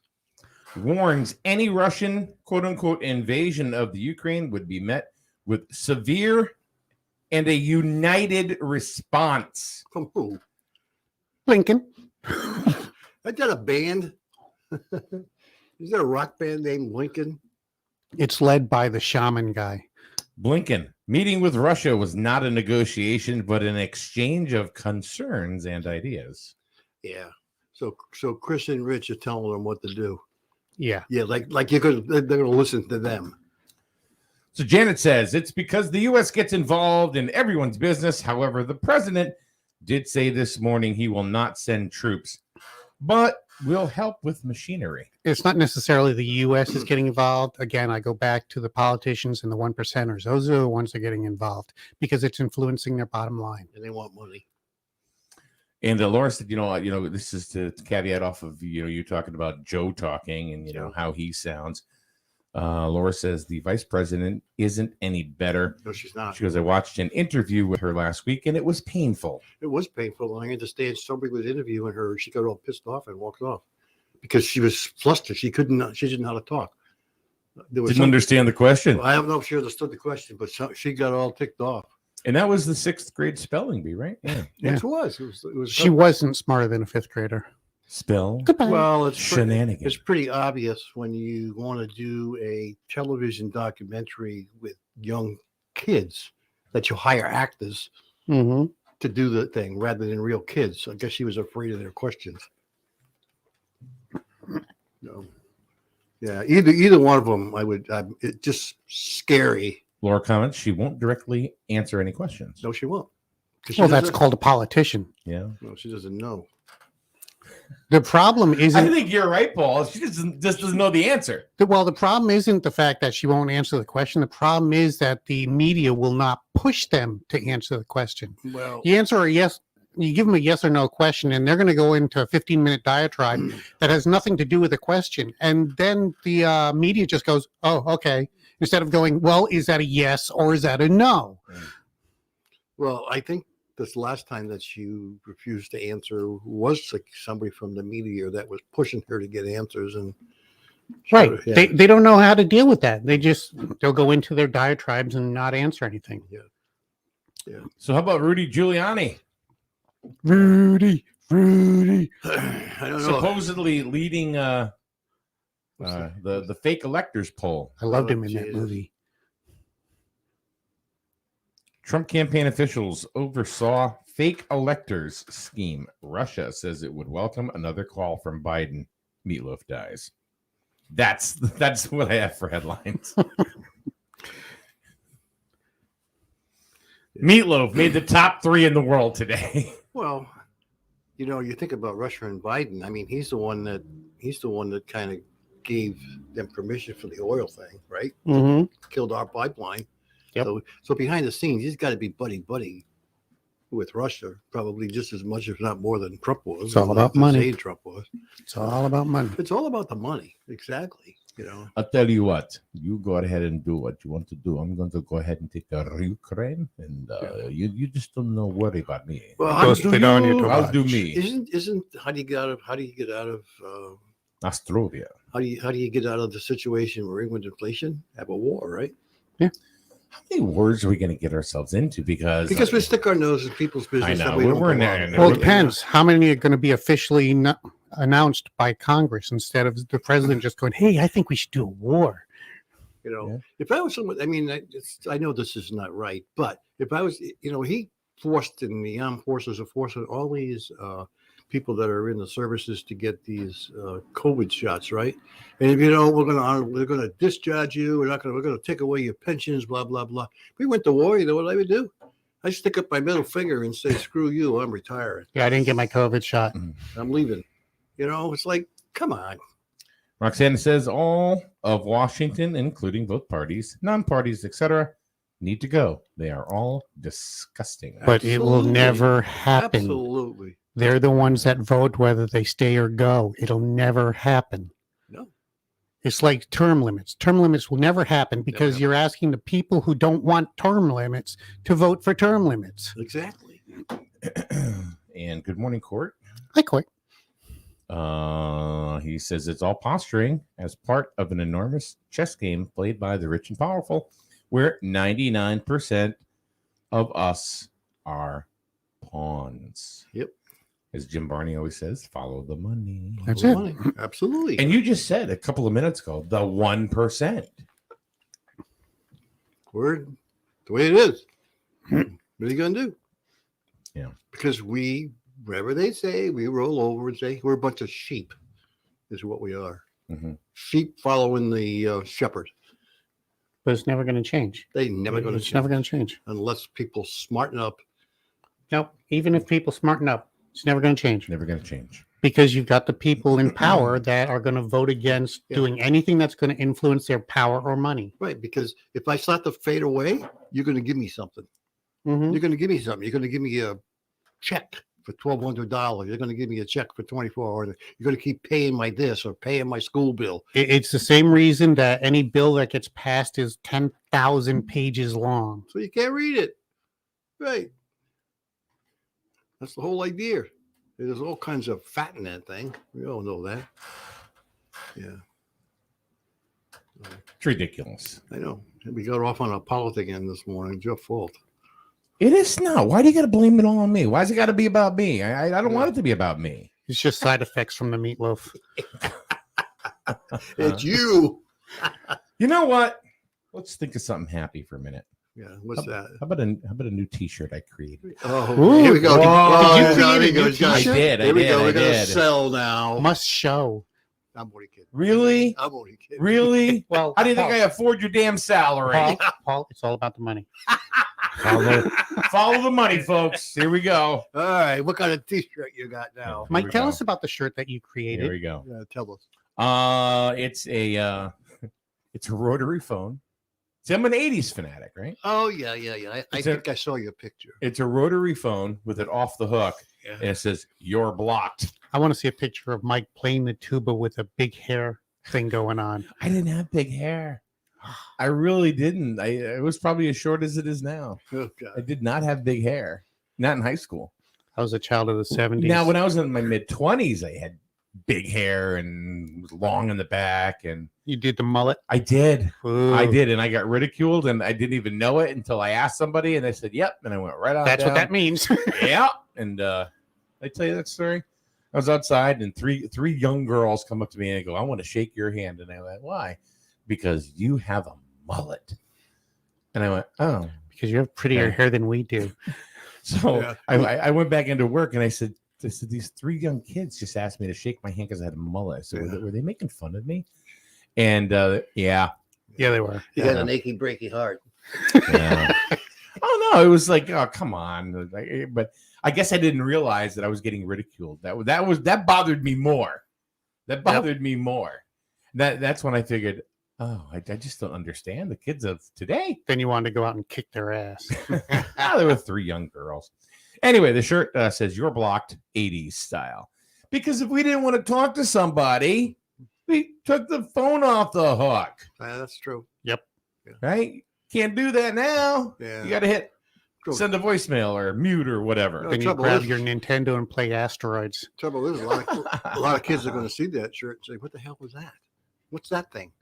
[SPEAKER 3] Warns any Russian quote unquote invasion of the Ukraine would be met with severe and a united response.
[SPEAKER 5] From who?
[SPEAKER 4] Blinken.
[SPEAKER 5] Is that a band? Is there a rock band named Lincoln?
[SPEAKER 4] It's led by the shaman guy.
[SPEAKER 3] Blinken. Meeting with Russia was not a negotiation, but an exchange of concerns and ideas.
[SPEAKER 5] Yeah. So Chris and Rich are telling them what to do.
[SPEAKER 4] Yeah.
[SPEAKER 5] Yeah, like they're gonna listen to them.
[SPEAKER 3] So Janet says it's because the U.S. gets involved in everyone's business. However, the president did say this morning he will not send troops, but will help with machinery.
[SPEAKER 4] It's not necessarily the U.S. is getting involved. Again, I go back to the politicians and the one percenters. Those are the ones that are getting involved because it's influencing their bottom line.
[SPEAKER 5] And they want money.
[SPEAKER 3] And Laura said, this is to caveat off of, you talking about Joe talking and, how he sounds. Laura says the vice president isn't any better.
[SPEAKER 5] No, she's not.
[SPEAKER 3] She goes, I watched an interview with her last week and it was painful.
[SPEAKER 5] It was painful. I understand somebody was interviewing her. She got all pissed off and walked off because she was flustered. She didn't know how to talk.
[SPEAKER 3] Didn't understand the question.
[SPEAKER 5] I don't know if she understood the question, but she got all ticked off.
[SPEAKER 3] And that was the 6th grade spelling bee, right? Yeah.
[SPEAKER 4] Yeah.
[SPEAKER 5] It was.
[SPEAKER 4] She wasn't smarter than a 5th grader.
[SPEAKER 3] Spell.
[SPEAKER 4] Goodbye.
[SPEAKER 5] Well,
[SPEAKER 3] Shenanigans.
[SPEAKER 5] It's pretty obvious when you want to do a television documentary with young kids that you hire actors
[SPEAKER 4] Mm-hmm.
[SPEAKER 5] to do the thing rather than real kids. I guess she was afraid of their questions. No. Yeah, either one of them, it's just scary.
[SPEAKER 3] Laura comments she won't directly answer any questions.
[SPEAKER 5] No, she won't.
[SPEAKER 4] Well, that's called a politician.
[SPEAKER 3] Yeah.
[SPEAKER 5] No, she doesn't know.
[SPEAKER 4] The problem
[SPEAKER 3] I
[SPEAKER 4] isn't.
[SPEAKER 3] think you're right, Paul. She just doesn't know the answer.
[SPEAKER 4] Well, the problem isn't the fact that she won't answer the question. The problem is that the media will not push them to answer the question.
[SPEAKER 5] Well,
[SPEAKER 4] You answer a yes, you give them a yes or no question, and they're going to go into a 15-minute diatribe that has nothing to do with the question. And then the media just goes, oh, okay. Instead of going, well, is that a yes or is that a no?
[SPEAKER 5] well, I think this last time that you refused to answer was like somebody from the media that was pushing her to get answers. And
[SPEAKER 4] Right.
[SPEAKER 5] Yeah.
[SPEAKER 4] They don't know how to deal with that. They'll go into their diatribes and not answer anything.
[SPEAKER 5] Yeah.
[SPEAKER 3] So how about Rudy Giuliani?
[SPEAKER 4] Rudy.
[SPEAKER 5] I don't know.
[SPEAKER 3] Supposedly leading the fake electors poll.
[SPEAKER 4] I loved him in that
[SPEAKER 5] Jesus.
[SPEAKER 4] movie.
[SPEAKER 3] Trump campaign officials oversaw fake electors scheme. Russia says it would welcome another call from Biden. Meatloaf dies. That's what I have for headlines. Meatloaf made the top 3 in the world today.
[SPEAKER 5] Well, you think about Russia and Biden. I mean, he's the one that kind of gave them permission for the oil thing, right?
[SPEAKER 4] Mm-hmm.
[SPEAKER 5] Killed our pipeline.
[SPEAKER 4] Yep.
[SPEAKER 5] So behind the scenes, he's got to be buddy with Russia, probably just as much, if not more, than Trump was.
[SPEAKER 4] It's all about money.
[SPEAKER 5] Trump was.
[SPEAKER 4] It's all about money.
[SPEAKER 5] It's all about the money, exactly.
[SPEAKER 3] I'll tell you what. You go ahead and do what you want to do. I'm going to go ahead and take Ukraine, and you just don't know worry about me.
[SPEAKER 5] Well,
[SPEAKER 3] I'll
[SPEAKER 4] Those fit on you too
[SPEAKER 3] I'll
[SPEAKER 4] much.
[SPEAKER 3] do me.
[SPEAKER 5] Isn't how do you get out of
[SPEAKER 3] Astrovia.
[SPEAKER 5] how do you get out of the situation we're in with inflation? Have a war, right?
[SPEAKER 3] How many wars are we going to get ourselves into? Because
[SPEAKER 5] we stick our nose in people's business.
[SPEAKER 3] I know.
[SPEAKER 5] that we don't
[SPEAKER 3] We're in
[SPEAKER 5] belong.
[SPEAKER 3] there.
[SPEAKER 4] Well, it depends. How many are going to be officially announced by Congress instead of the president just going, hey, I think we should do a war?
[SPEAKER 3] Yeah.
[SPEAKER 5] If I was someone, I mean, I know this is not right, but if I was, he forced in the armed forces of forcing all these people that are in the services to get these COVID shots, right? And if we're gonna discharge you, we're gonna take away your pensions, blah blah blah. If we went to war, you know what I would do? I stick up my middle finger and say, "Screw you, I'm retiring.
[SPEAKER 4] Yeah, I didn't get my COVID shot.
[SPEAKER 5] I'm leaving." It's like, come on.
[SPEAKER 3] Roxanne says all of Washington, including both parties, non-parties, etc., need to go. They are all disgusting.
[SPEAKER 4] But it will
[SPEAKER 5] Absolutely.
[SPEAKER 4] never happen.
[SPEAKER 5] Absolutely.
[SPEAKER 4] They're the ones that vote whether they stay or go. It'll never happen.
[SPEAKER 5] No.
[SPEAKER 4] It's like term limits. Term limits will never happen because you're asking the people who don't want term limits to vote for term limits.
[SPEAKER 5] Exactly.
[SPEAKER 3] And good morning, Court.
[SPEAKER 4] I quit.
[SPEAKER 3] He says it's all posturing as part of an enormous chess game played by the rich and powerful, where 99% of us are pawns.
[SPEAKER 5] Yep.
[SPEAKER 3] As Jim Barney always says, follow the money.
[SPEAKER 4] That's it.
[SPEAKER 5] Money. Absolutely.
[SPEAKER 3] And you just said a couple of minutes ago, the 1%.
[SPEAKER 5] We're the way it is. What are you going to do?
[SPEAKER 3] Yeah.
[SPEAKER 5] Because wherever they say, we roll over and say, we're a bunch of sheep, is what we are.
[SPEAKER 3] Mm-hmm.
[SPEAKER 5] Sheep following the shepherd.
[SPEAKER 4] But it's never going to change.
[SPEAKER 5] They never going to
[SPEAKER 4] It's
[SPEAKER 5] change
[SPEAKER 4] never going to change.
[SPEAKER 5] unless people smarten up.
[SPEAKER 4] Nope. Even if people smarten up, it's never going to change.
[SPEAKER 3] Never going to change.
[SPEAKER 4] Because you've got the people in power that are going to vote against doing anything that's going to influence their power or money.
[SPEAKER 5] Right. Because if I start to fade away, you're going to give me something.
[SPEAKER 4] Mhm.
[SPEAKER 5] You're going to give me something. You're going to give me a check for $1,200. You're going to give me a check for $2,400. You're going to keep paying my this or paying my school bill.
[SPEAKER 4] It's the same reason that any bill that gets passed is 10,000 pages long.
[SPEAKER 5] So you can't read it. Right. That's the whole idea. There's all kinds of fat in that thing. We all know that. Yeah.
[SPEAKER 3] It's ridiculous.
[SPEAKER 5] I know. We got off on a politic end this morning. It's your fault.
[SPEAKER 3] It is not. Why do you got to blame it all on me? Why's it got to be about me? I don't want it to be about me.
[SPEAKER 4] It's just side effects from the meatloaf.
[SPEAKER 5] It's you.
[SPEAKER 3] You know what? Let's think of something happy for a minute.
[SPEAKER 5] Yeah. What's that?
[SPEAKER 3] How about a new T-shirt I created?
[SPEAKER 5] Oh,
[SPEAKER 4] Ooh,
[SPEAKER 5] here we go.
[SPEAKER 3] whoa.
[SPEAKER 4] Did you
[SPEAKER 5] God,
[SPEAKER 4] create a
[SPEAKER 5] here
[SPEAKER 4] new
[SPEAKER 5] goes, guys.
[SPEAKER 4] t-shirt?
[SPEAKER 3] I did.
[SPEAKER 5] Here we go.
[SPEAKER 3] I
[SPEAKER 5] We're going to
[SPEAKER 3] did.
[SPEAKER 5] sell now.
[SPEAKER 4] Must show.
[SPEAKER 5] I'm only kidding.
[SPEAKER 3] Really?
[SPEAKER 5] I'm only kidding.
[SPEAKER 3] Really?
[SPEAKER 4] Well,
[SPEAKER 3] How do you think I afford your damn salary?
[SPEAKER 4] Paul, it's all about the money.
[SPEAKER 3] Follow the money, folks. Here we go.
[SPEAKER 5] All right. What kind of T-shirt you got now?
[SPEAKER 3] Here we
[SPEAKER 4] Mike, tell
[SPEAKER 3] go.
[SPEAKER 4] us about the shirt that you
[SPEAKER 3] Here
[SPEAKER 4] created.
[SPEAKER 3] we go.
[SPEAKER 5] Yeah, tell us.
[SPEAKER 3] It's a rotary phone. See, I'm an 80s fanatic, right?
[SPEAKER 5] Oh, yeah. I
[SPEAKER 3] It's a-
[SPEAKER 5] think I saw your picture.
[SPEAKER 3] It's a rotary phone with it off the hook,
[SPEAKER 5] Yeah.
[SPEAKER 3] and it says, "You're blocked."
[SPEAKER 4] I want to see a picture of Mike playing the tuba with a big hair thing going on.
[SPEAKER 3] I didn't have big hair. I really didn't. It was probably as short as it is now.
[SPEAKER 5] Oh,
[SPEAKER 3] I
[SPEAKER 5] God.
[SPEAKER 3] did not have big hair. Not in high school.
[SPEAKER 4] I was a child of the 70s.
[SPEAKER 3] Now, when I was in my mid-20s, I had big hair and was long in the back, and
[SPEAKER 4] you did the mullet.
[SPEAKER 3] I did.
[SPEAKER 4] Ooh.
[SPEAKER 3] I did, and I got ridiculed, and I didn't even know it until I asked somebody, and they said, "Yep," and I went right on.
[SPEAKER 4] That's
[SPEAKER 3] down.
[SPEAKER 4] what that means.
[SPEAKER 3] Yeah, and I tell you that story. I was outside, and three young girls come up to me and they go, "I want to shake your hand," and I went, "Why?" "Because you have a mullet." And I went, "Oh."
[SPEAKER 4] Because you have prettier hair than we do.
[SPEAKER 3] So
[SPEAKER 5] Yeah.
[SPEAKER 3] I went back into work, and I said, "These three young kids just asked me to shake my hand because I had a mullet." So
[SPEAKER 5] Yeah.
[SPEAKER 3] were they making fun of me? And yeah.
[SPEAKER 4] Yeah, they were.
[SPEAKER 5] You got an achy, breaky heart.
[SPEAKER 3] Yeah. Oh no, it was like, oh come on, but I guess I didn't realize that I was getting ridiculed. That bothered me more. That bothered me more. That's when I figured, oh, I just don't understand the kids of today.
[SPEAKER 4] Then you wanted to go out and kick their ass.
[SPEAKER 3] There were three young girls. Anyway, the shirt says "You're blocked" 80s style. Because if we didn't want to talk to somebody, we took the phone off the hook.
[SPEAKER 5] That's true.
[SPEAKER 3] Right? Can't do that now.
[SPEAKER 5] Yeah.
[SPEAKER 3] You got to hit
[SPEAKER 5] True.
[SPEAKER 3] send a voicemail or mute or whatever.
[SPEAKER 5] No,
[SPEAKER 4] Then you
[SPEAKER 5] trouble
[SPEAKER 4] grab
[SPEAKER 5] is-
[SPEAKER 4] your Nintendo and play Asteroids.
[SPEAKER 5] Trouble is, a lot of kids are going to see that shirt and say, "What the hell was that? What's that thing?"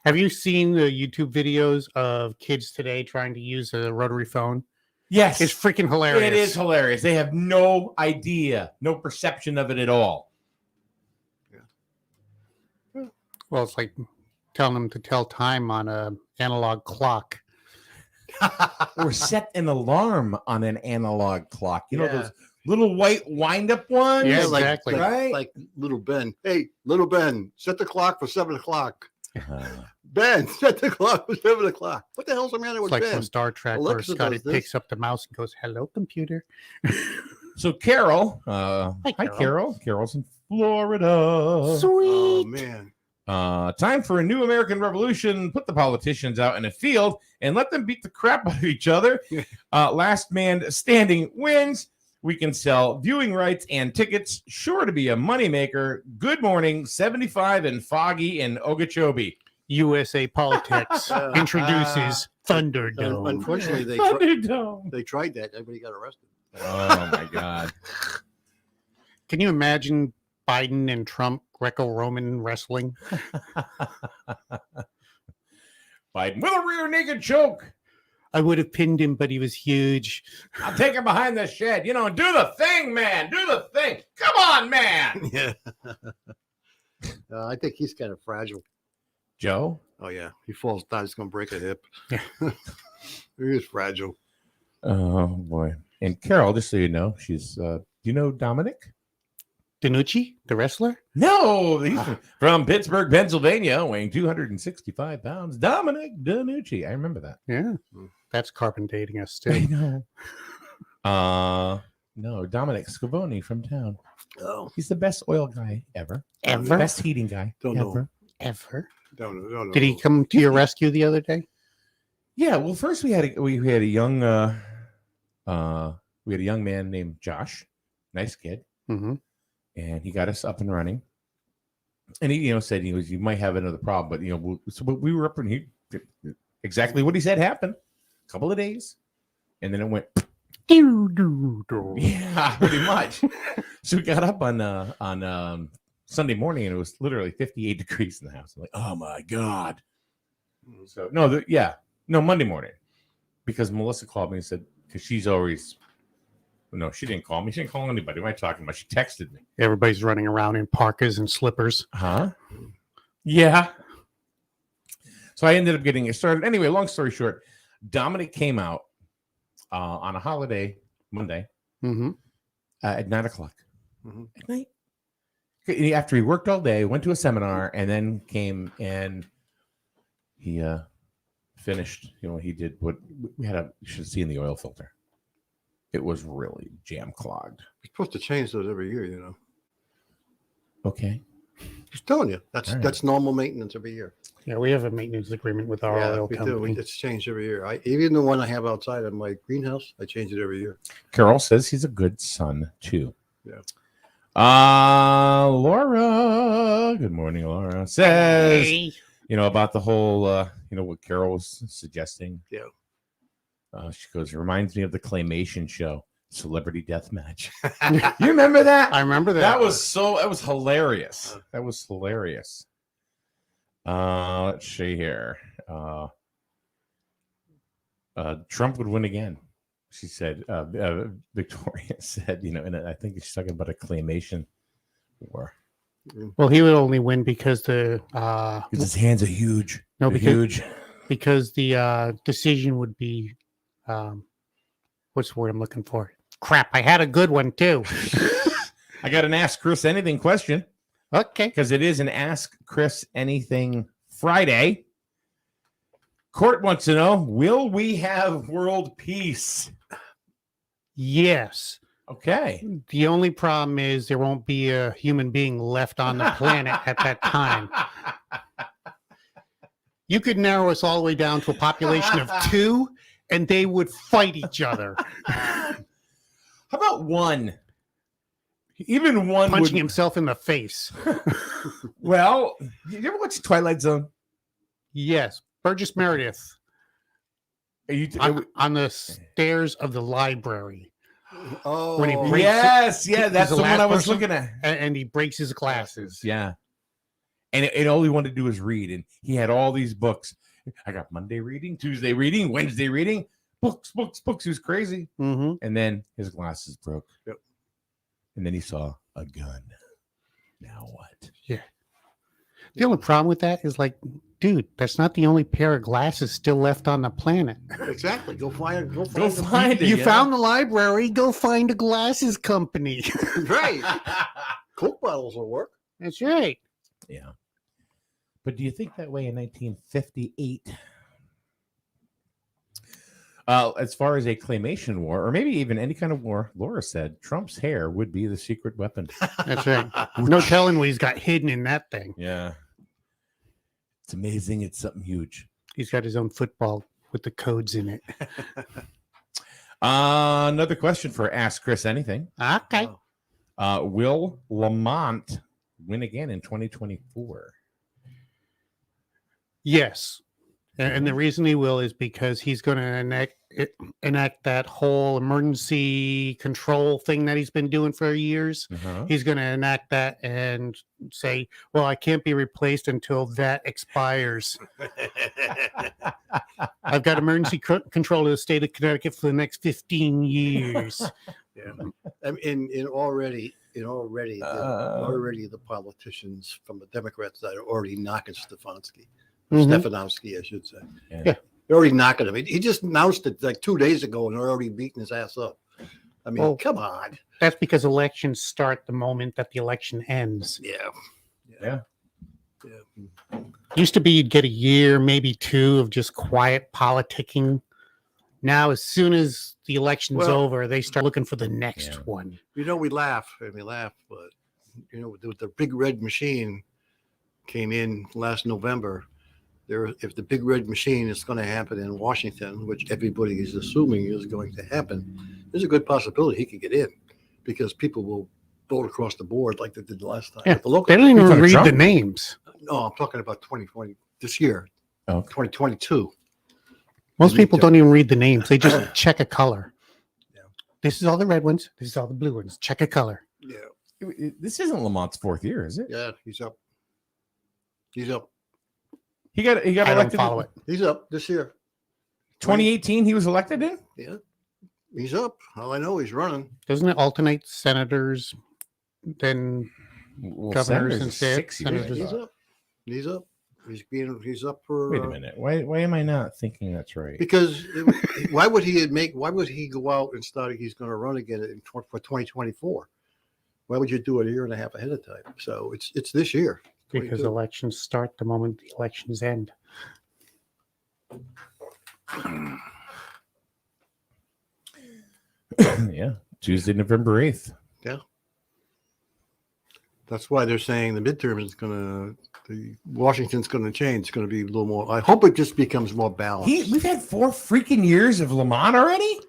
[SPEAKER 4] Have you seen the YouTube videos of kids today trying to use a rotary phone?
[SPEAKER 3] Yes,
[SPEAKER 4] It's freaking hilarious.
[SPEAKER 3] it is hilarious. They have no idea, no perception of it at all.
[SPEAKER 4] Well, it's like telling them to tell time on a analog clock.
[SPEAKER 3] Or set an alarm on an analog clock. You know
[SPEAKER 5] Yeah.
[SPEAKER 3] those little white wind-up ones?
[SPEAKER 4] Yeah,
[SPEAKER 5] like,
[SPEAKER 4] exactly.
[SPEAKER 3] Right?
[SPEAKER 5] Like little Ben. Hey, little Ben, set the clock for 7:00.
[SPEAKER 3] Uh,
[SPEAKER 5] Ben, set the clock for 7:00. What the hell's the matter
[SPEAKER 4] It's
[SPEAKER 5] with
[SPEAKER 4] like
[SPEAKER 5] Ben?
[SPEAKER 4] from Star Trek where
[SPEAKER 5] Alexa
[SPEAKER 4] Scotty
[SPEAKER 5] does this.
[SPEAKER 4] picks up the mouse and goes, "Hello, computer."
[SPEAKER 3] so Carol, hi
[SPEAKER 4] Carol.
[SPEAKER 3] Carol. Carol's in Florida.
[SPEAKER 5] Oh
[SPEAKER 4] Sweet.
[SPEAKER 5] man.
[SPEAKER 3] Time for a new American revolution. Put the politicians out in a field and let them beat the crap out of each other. Last man standing wins. We can sell viewing rights and tickets. Sure to be a moneymaker. Good morning, 75 and foggy in Okeechobee.
[SPEAKER 4] USA Politics introduces Thunderdome.
[SPEAKER 5] Unfortunately,
[SPEAKER 3] Thunderdome.
[SPEAKER 5] they tried that. Everybody got arrested.
[SPEAKER 3] Oh my God.
[SPEAKER 4] Can you imagine Biden and Trump Greco-Roman wrestling?
[SPEAKER 3] Biden with a rear naked choke.
[SPEAKER 4] I would have pinned him, but he was huge.
[SPEAKER 3] I'll take him behind the shed. Do the thing, man. Do the thing. Come on, man.
[SPEAKER 5] Yeah. I think he's kind of fragile.
[SPEAKER 3] Joe?
[SPEAKER 5] Oh, yeah. He falls down. He's going to break a hip. He is fragile.
[SPEAKER 3] Oh, boy. And Carol, just so you know, she's, do you know Dominic?
[SPEAKER 4] DiNucci, the wrestler?
[SPEAKER 3] No, he's from Pittsburgh, Pennsylvania, weighing 265 pounds. Dominic DiNucci. I remember that.
[SPEAKER 4] Yeah. That's carbon dating us still.
[SPEAKER 3] I know. No, Dominic Scavone from town.
[SPEAKER 5] Oh.
[SPEAKER 3] He's the best oil guy ever.
[SPEAKER 4] Ever?
[SPEAKER 3] Best heating guy.
[SPEAKER 5] Don't know.
[SPEAKER 4] Ever?
[SPEAKER 5] Don't know.
[SPEAKER 4] Did he come to your rescue the other day?
[SPEAKER 3] Yeah, well, first we had a young man named Josh, nice kid,
[SPEAKER 4] Mm-hmm.
[SPEAKER 3] and he got us up and running. And he, said you might have another problem, but so we were up and he exactly what he said happened. A couple of days, and then it went. Yeah, pretty much. So we got up on Sunday morning, and it was literally 58 degrees in the house. I'm like, oh my god. So Monday morning, because Melissa called me and said, because she's always, no, she didn't call me. She didn't call anybody. What am I talking about? She texted me.
[SPEAKER 4] Everybody's running around in parkas and slippers.
[SPEAKER 3] Huh? Yeah. So I ended up getting it started. Anyway, long story short, Dominic came out on a holiday, Monday, at 9:00 at night. After he worked all day, went to a seminar, and then came and he finished. He did what we had you should see in the oil filter. It was really jam clogged.
[SPEAKER 5] You're supposed to change those every year,
[SPEAKER 3] Okay.
[SPEAKER 5] Just telling you.
[SPEAKER 3] All right.
[SPEAKER 5] That's normal maintenance every year.
[SPEAKER 4] Yeah, we have a maintenance agreement with our oil
[SPEAKER 5] we
[SPEAKER 4] company.
[SPEAKER 5] do. It's changed every year. Even the one I have outside of my greenhouse, I change it every year.
[SPEAKER 3] Carol says he's a good son too.
[SPEAKER 5] Yeah.
[SPEAKER 3] Laura, good morning, Laura, says, about the whole, what Carol was suggesting.
[SPEAKER 5] Yeah.
[SPEAKER 3] She goes, it reminds me of the Claymation show, Celebrity Deathmatch. You remember that?
[SPEAKER 4] I remember that.
[SPEAKER 3] That was hilarious. That was hilarious. Let's see here. Trump would win again. She said, Victoria said, and I think she's talking about a claymation war.
[SPEAKER 4] Well, he would only win because
[SPEAKER 3] Because his hands are huge.
[SPEAKER 4] No,
[SPEAKER 3] They're
[SPEAKER 4] because
[SPEAKER 3] huge.
[SPEAKER 4] because the decision would be, what's the word I'm looking for? Crap, I had a good one too.
[SPEAKER 3] I got an Ask Chris Anything question.
[SPEAKER 4] Okay.
[SPEAKER 3] Because it is an Ask Chris Anything Friday. Court wants to know, will we have world peace?
[SPEAKER 4] Yes.
[SPEAKER 3] Okay.
[SPEAKER 4] The only problem is there won't be a human being left on the planet at that time. You could narrow us all the way down to a population of 2, and they would fight each other.
[SPEAKER 3] How about one? Even one
[SPEAKER 4] Punching himself in the face.
[SPEAKER 3] Well, you ever watch Twilight Zone?
[SPEAKER 4] Yes. Burgess Meredith
[SPEAKER 3] Are you
[SPEAKER 4] on the stairs of the library.
[SPEAKER 5] Oh,
[SPEAKER 4] When he breaks
[SPEAKER 3] yes, yeah,
[SPEAKER 4] he's
[SPEAKER 3] that's
[SPEAKER 4] the
[SPEAKER 3] the one
[SPEAKER 4] last
[SPEAKER 3] I was
[SPEAKER 4] person?
[SPEAKER 3] looking at.
[SPEAKER 4] and he breaks his glasses.
[SPEAKER 3] Yeah. And it all he wanted to do was read. And he had all these books. I got Monday reading, Tuesday reading, Wednesday reading, books. He was crazy.
[SPEAKER 4] Mm-hmm.
[SPEAKER 3] And then his glasses broke.
[SPEAKER 5] Yep.
[SPEAKER 3] And then he saw a gun. Now what?
[SPEAKER 4] Yeah. The only problem with that is dude, that's not the only pair of glasses still left on the planet.
[SPEAKER 5] exactly. Go find it.
[SPEAKER 3] Go find it.
[SPEAKER 4] You
[SPEAKER 3] yeah.
[SPEAKER 4] found the library, go find a glasses company.
[SPEAKER 5] Right. Coke bottles will work.
[SPEAKER 4] That's right.
[SPEAKER 3] Yeah. But do you think that way in 1958? As far as a claymation war, or maybe even any kind of war, Laura said Trump's hair would be the secret weapon.
[SPEAKER 4] That's right. No telling what he's got hidden in that thing.
[SPEAKER 3] Yeah. It's amazing. It's something huge.
[SPEAKER 4] He's got his own football with the codes in it.
[SPEAKER 3] Another question for Ask Chris Anything.
[SPEAKER 4] Okay.
[SPEAKER 3] Will Lamont win again in 2024?
[SPEAKER 4] Yes. And the reason he will is because he's going to enact that whole emergency control thing that he's been doing for years.
[SPEAKER 3] Uh-huh.
[SPEAKER 4] He's going to enact that and say, well, I can't be replaced until that expires. I've got emergency control of the state of Connecticut for the next 15 years.
[SPEAKER 5] Yeah. And already the politicians from the Democrats that are already knocking Stefanski. Stefanowski, I should say.
[SPEAKER 4] Yeah.
[SPEAKER 5] They're already knocking him. He just announced it like 2 days ago, and they're already beating his ass up. I mean, come on.
[SPEAKER 4] That's because elections start the moment that the election ends.
[SPEAKER 3] Yeah.
[SPEAKER 4] Used to be you'd get a year, maybe two of just quiet politicking. Now, as soon as the election's over, they start looking for the next one.
[SPEAKER 5] We laugh, but the big red machine came in last November. If the big red machine is going to happen in Washington, which everybody is assuming is going to happen, there's a good possibility he could get in because people will vote across the board like they did last time.
[SPEAKER 4] Yeah,
[SPEAKER 5] the local,
[SPEAKER 4] they don't even read
[SPEAKER 3] Trump?
[SPEAKER 4] the names.
[SPEAKER 5] No, I'm talking about 2020 this year, 2022.
[SPEAKER 4] Most people don't even read the names. They just check a color.
[SPEAKER 5] Yeah.
[SPEAKER 4] This is all the red ones. This is all the blue ones. Check a color.
[SPEAKER 5] Yeah.
[SPEAKER 3] This isn't Lamont's 4th year, is it?
[SPEAKER 5] Yeah, he's up.
[SPEAKER 3] He got
[SPEAKER 4] I don't
[SPEAKER 3] elected.
[SPEAKER 4] follow it.
[SPEAKER 5] He's up this year.
[SPEAKER 3] 2018, he was elected in?
[SPEAKER 5] Yeah. He's up. All I know, he's running.
[SPEAKER 4] Doesn't it alternate senators, then
[SPEAKER 3] Well,
[SPEAKER 4] governors and
[SPEAKER 3] Senators is 6 years.
[SPEAKER 4] senators?
[SPEAKER 5] He's up. He's up. He's up for.
[SPEAKER 3] Wait a minute. Why am I not thinking that's right?
[SPEAKER 5] Because why would he go out and start? He's going to run again for 2024. Why would you do it a year and a half ahead of time? So it's this year.
[SPEAKER 4] Because
[SPEAKER 5] 22.
[SPEAKER 4] elections start the moment the elections end.
[SPEAKER 3] Yeah, Tuesday, November 8th.
[SPEAKER 5] Yeah. That's why they're saying the midterm is Washington's going to change. It's going to be a little more. I hope it just becomes more balanced.
[SPEAKER 3] We've had 4 freaking years of Lamont already?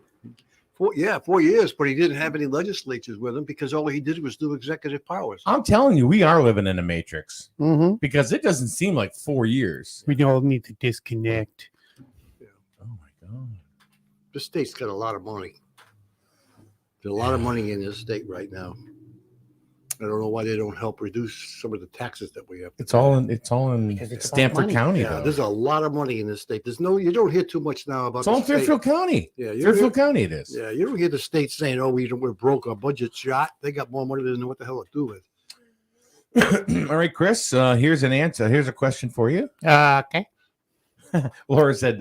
[SPEAKER 5] 4 years, but he didn't have any legislatures with him because all he did was do executive powers.
[SPEAKER 3] I'm telling you, we are living in a matrix
[SPEAKER 4] Mm-hmm.
[SPEAKER 3] because it doesn't seem like 4 years.
[SPEAKER 4] We all need to disconnect.
[SPEAKER 3] Oh my God.
[SPEAKER 5] The state's got a lot of money. There's a lot of money in this state right now. I don't know why they don't help reduce some of the taxes that we have.
[SPEAKER 3] It's all in
[SPEAKER 4] Because it's about
[SPEAKER 3] Stanford
[SPEAKER 4] money.
[SPEAKER 3] County,
[SPEAKER 5] Yeah,
[SPEAKER 3] though.
[SPEAKER 5] there's a lot of money in this state. You don't hear too much now about
[SPEAKER 3] It's all in
[SPEAKER 5] the state.
[SPEAKER 3] Fairfield County.
[SPEAKER 5] Yeah,
[SPEAKER 3] Fairfield County it is.
[SPEAKER 5] Yeah, you don't hear the state saying, "Oh, we're broke, our budget's shot." They got more money than what the hell to do with.
[SPEAKER 3] All right, Chris, here's an answer. Here's a question for you.
[SPEAKER 4] Okay.
[SPEAKER 3] Laura said,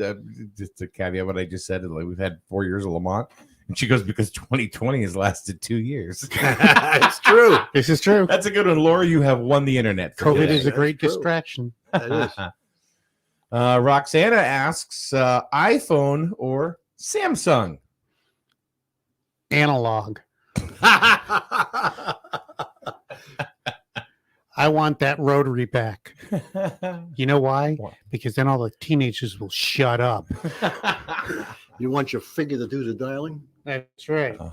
[SPEAKER 3] just to caveat what I just said, like we've had 4 years of Lamont. And she goes, because 2020 has lasted 2 years.
[SPEAKER 5] It's true.
[SPEAKER 4] This is true.
[SPEAKER 3] That's a good one. Laura, you have won the internet. for
[SPEAKER 4] COVID
[SPEAKER 3] today.
[SPEAKER 4] is a great
[SPEAKER 5] That's true.
[SPEAKER 4] distraction.
[SPEAKER 5] That is.
[SPEAKER 3] Roxana asks, iPhone or Samsung?
[SPEAKER 4] Analog. I want that rotary back. You know why?
[SPEAKER 3] Why?
[SPEAKER 4] Because then all the teenagers will shut up.
[SPEAKER 5] You want your finger to do the dialing?
[SPEAKER 4] That's right.
[SPEAKER 3] Oh,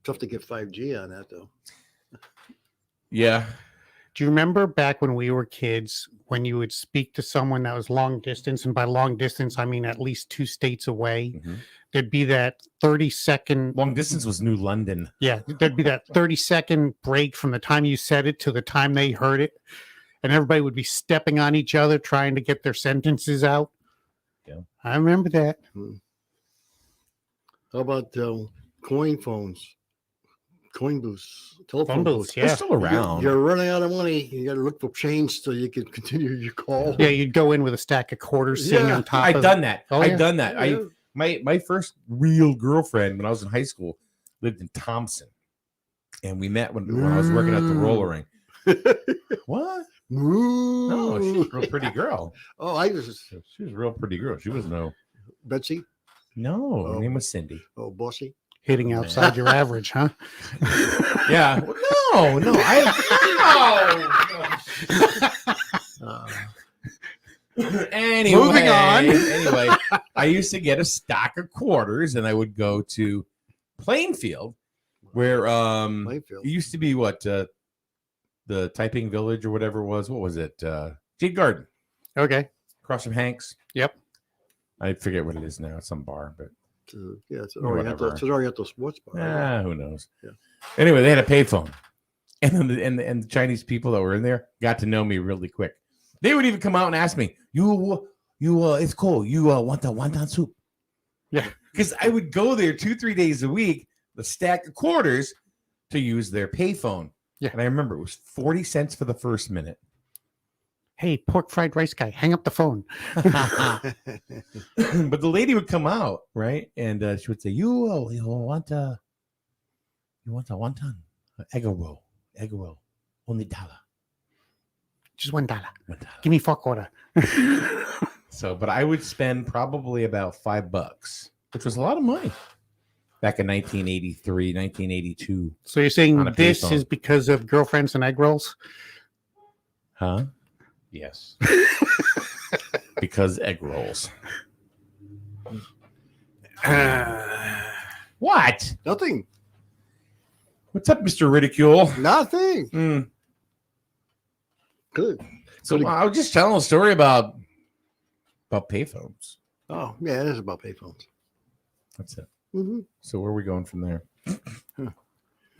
[SPEAKER 5] Tough to get 5G on that, though.
[SPEAKER 3] yeah.
[SPEAKER 4] Do you remember back when we were kids, when you would speak to someone that was long distance, and by long distance, I mean at least 2 states away,
[SPEAKER 3] Mhm.
[SPEAKER 4] there'd be that 30-second,
[SPEAKER 3] Long distance was New London.
[SPEAKER 4] there'd be that 30-second break from the time you said it to the time they heard it, and everybody would be stepping on each other trying to get their sentences out.
[SPEAKER 3] Yeah.
[SPEAKER 4] I remember that.
[SPEAKER 5] How about coin phones? Coin booths, telephone
[SPEAKER 4] Phone
[SPEAKER 5] booths.
[SPEAKER 4] booths,
[SPEAKER 3] They're
[SPEAKER 4] yeah.
[SPEAKER 3] still around.
[SPEAKER 5] You're running out of money. You got to look for change so you can continue your call.
[SPEAKER 4] Yeah, you'd go in with a stack of quarters sitting
[SPEAKER 5] Yeah.
[SPEAKER 4] on top
[SPEAKER 3] I've
[SPEAKER 4] of
[SPEAKER 3] done that.
[SPEAKER 4] Oh,
[SPEAKER 3] I've
[SPEAKER 4] yeah.
[SPEAKER 3] done that.
[SPEAKER 5] Yeah.
[SPEAKER 3] My first real girlfriend when I was in high school lived in Thompson, and we met when I was working at the roller ring. What? No, she's a real pretty girl.
[SPEAKER 5] Oh, I was
[SPEAKER 3] She was a real pretty girl. She was
[SPEAKER 5] Betsy.
[SPEAKER 3] no. Her
[SPEAKER 5] Oh.
[SPEAKER 3] name was Cindy.
[SPEAKER 5] Oh, Bossy.
[SPEAKER 4] hitting outside your average, huh?
[SPEAKER 3] Yeah. No. Anyway,
[SPEAKER 4] Moving on.
[SPEAKER 3] Anyway, I used to get a stack of quarters, and I would go to Plainfield, where
[SPEAKER 5] Plainfield.
[SPEAKER 3] it used to be what the Typing Village or whatever it was. What was it? Jade Garden.
[SPEAKER 4] Okay.
[SPEAKER 3] across from Hanks.
[SPEAKER 4] Yep.
[SPEAKER 3] I forget what it is now. It's some bar, but
[SPEAKER 5] Yeah, it's an
[SPEAKER 3] Whatever.
[SPEAKER 5] Oriental. It's an Oriental sports bar.
[SPEAKER 3] who knows?
[SPEAKER 5] Yeah.
[SPEAKER 3] Anyway, they had a payphone, and the Chinese people that were in there got to know me really quick. They would even come out and ask me, "You, it's cold. You want the wonton soup?"
[SPEAKER 4] Yeah.
[SPEAKER 3] Because I would go there 2-3 days a week, the stack of quarters, to use their payphone.
[SPEAKER 4] Yeah.
[SPEAKER 3] And I remember it was 40 cents for the first minute.
[SPEAKER 4] Hey, pork fried rice guy, hang up the phone.
[SPEAKER 3] But the lady would come out, right? And she would say, you want a wonton? Egg roll. Only $1.
[SPEAKER 4] Just $1.
[SPEAKER 3] $1.
[SPEAKER 4] Give me 4 quarter.
[SPEAKER 3] So, but I would spend probably about $5, which was a lot of money back in 1983, 1982.
[SPEAKER 4] So you're saying
[SPEAKER 3] On a
[SPEAKER 4] this
[SPEAKER 3] payphone.
[SPEAKER 4] is because of girlfriends and egg rolls?
[SPEAKER 3] Huh? Yes. Because egg rolls. What?
[SPEAKER 5] Nothing.
[SPEAKER 3] What's up, Mr. Ridicule?
[SPEAKER 5] Nothing.
[SPEAKER 3] Hmm.
[SPEAKER 5] Good.
[SPEAKER 3] So I was just telling a story about payphones.
[SPEAKER 5] Oh, yeah, it is about payphones.
[SPEAKER 3] That's it.
[SPEAKER 5] Mm-hmm.
[SPEAKER 3] So where are we going from there?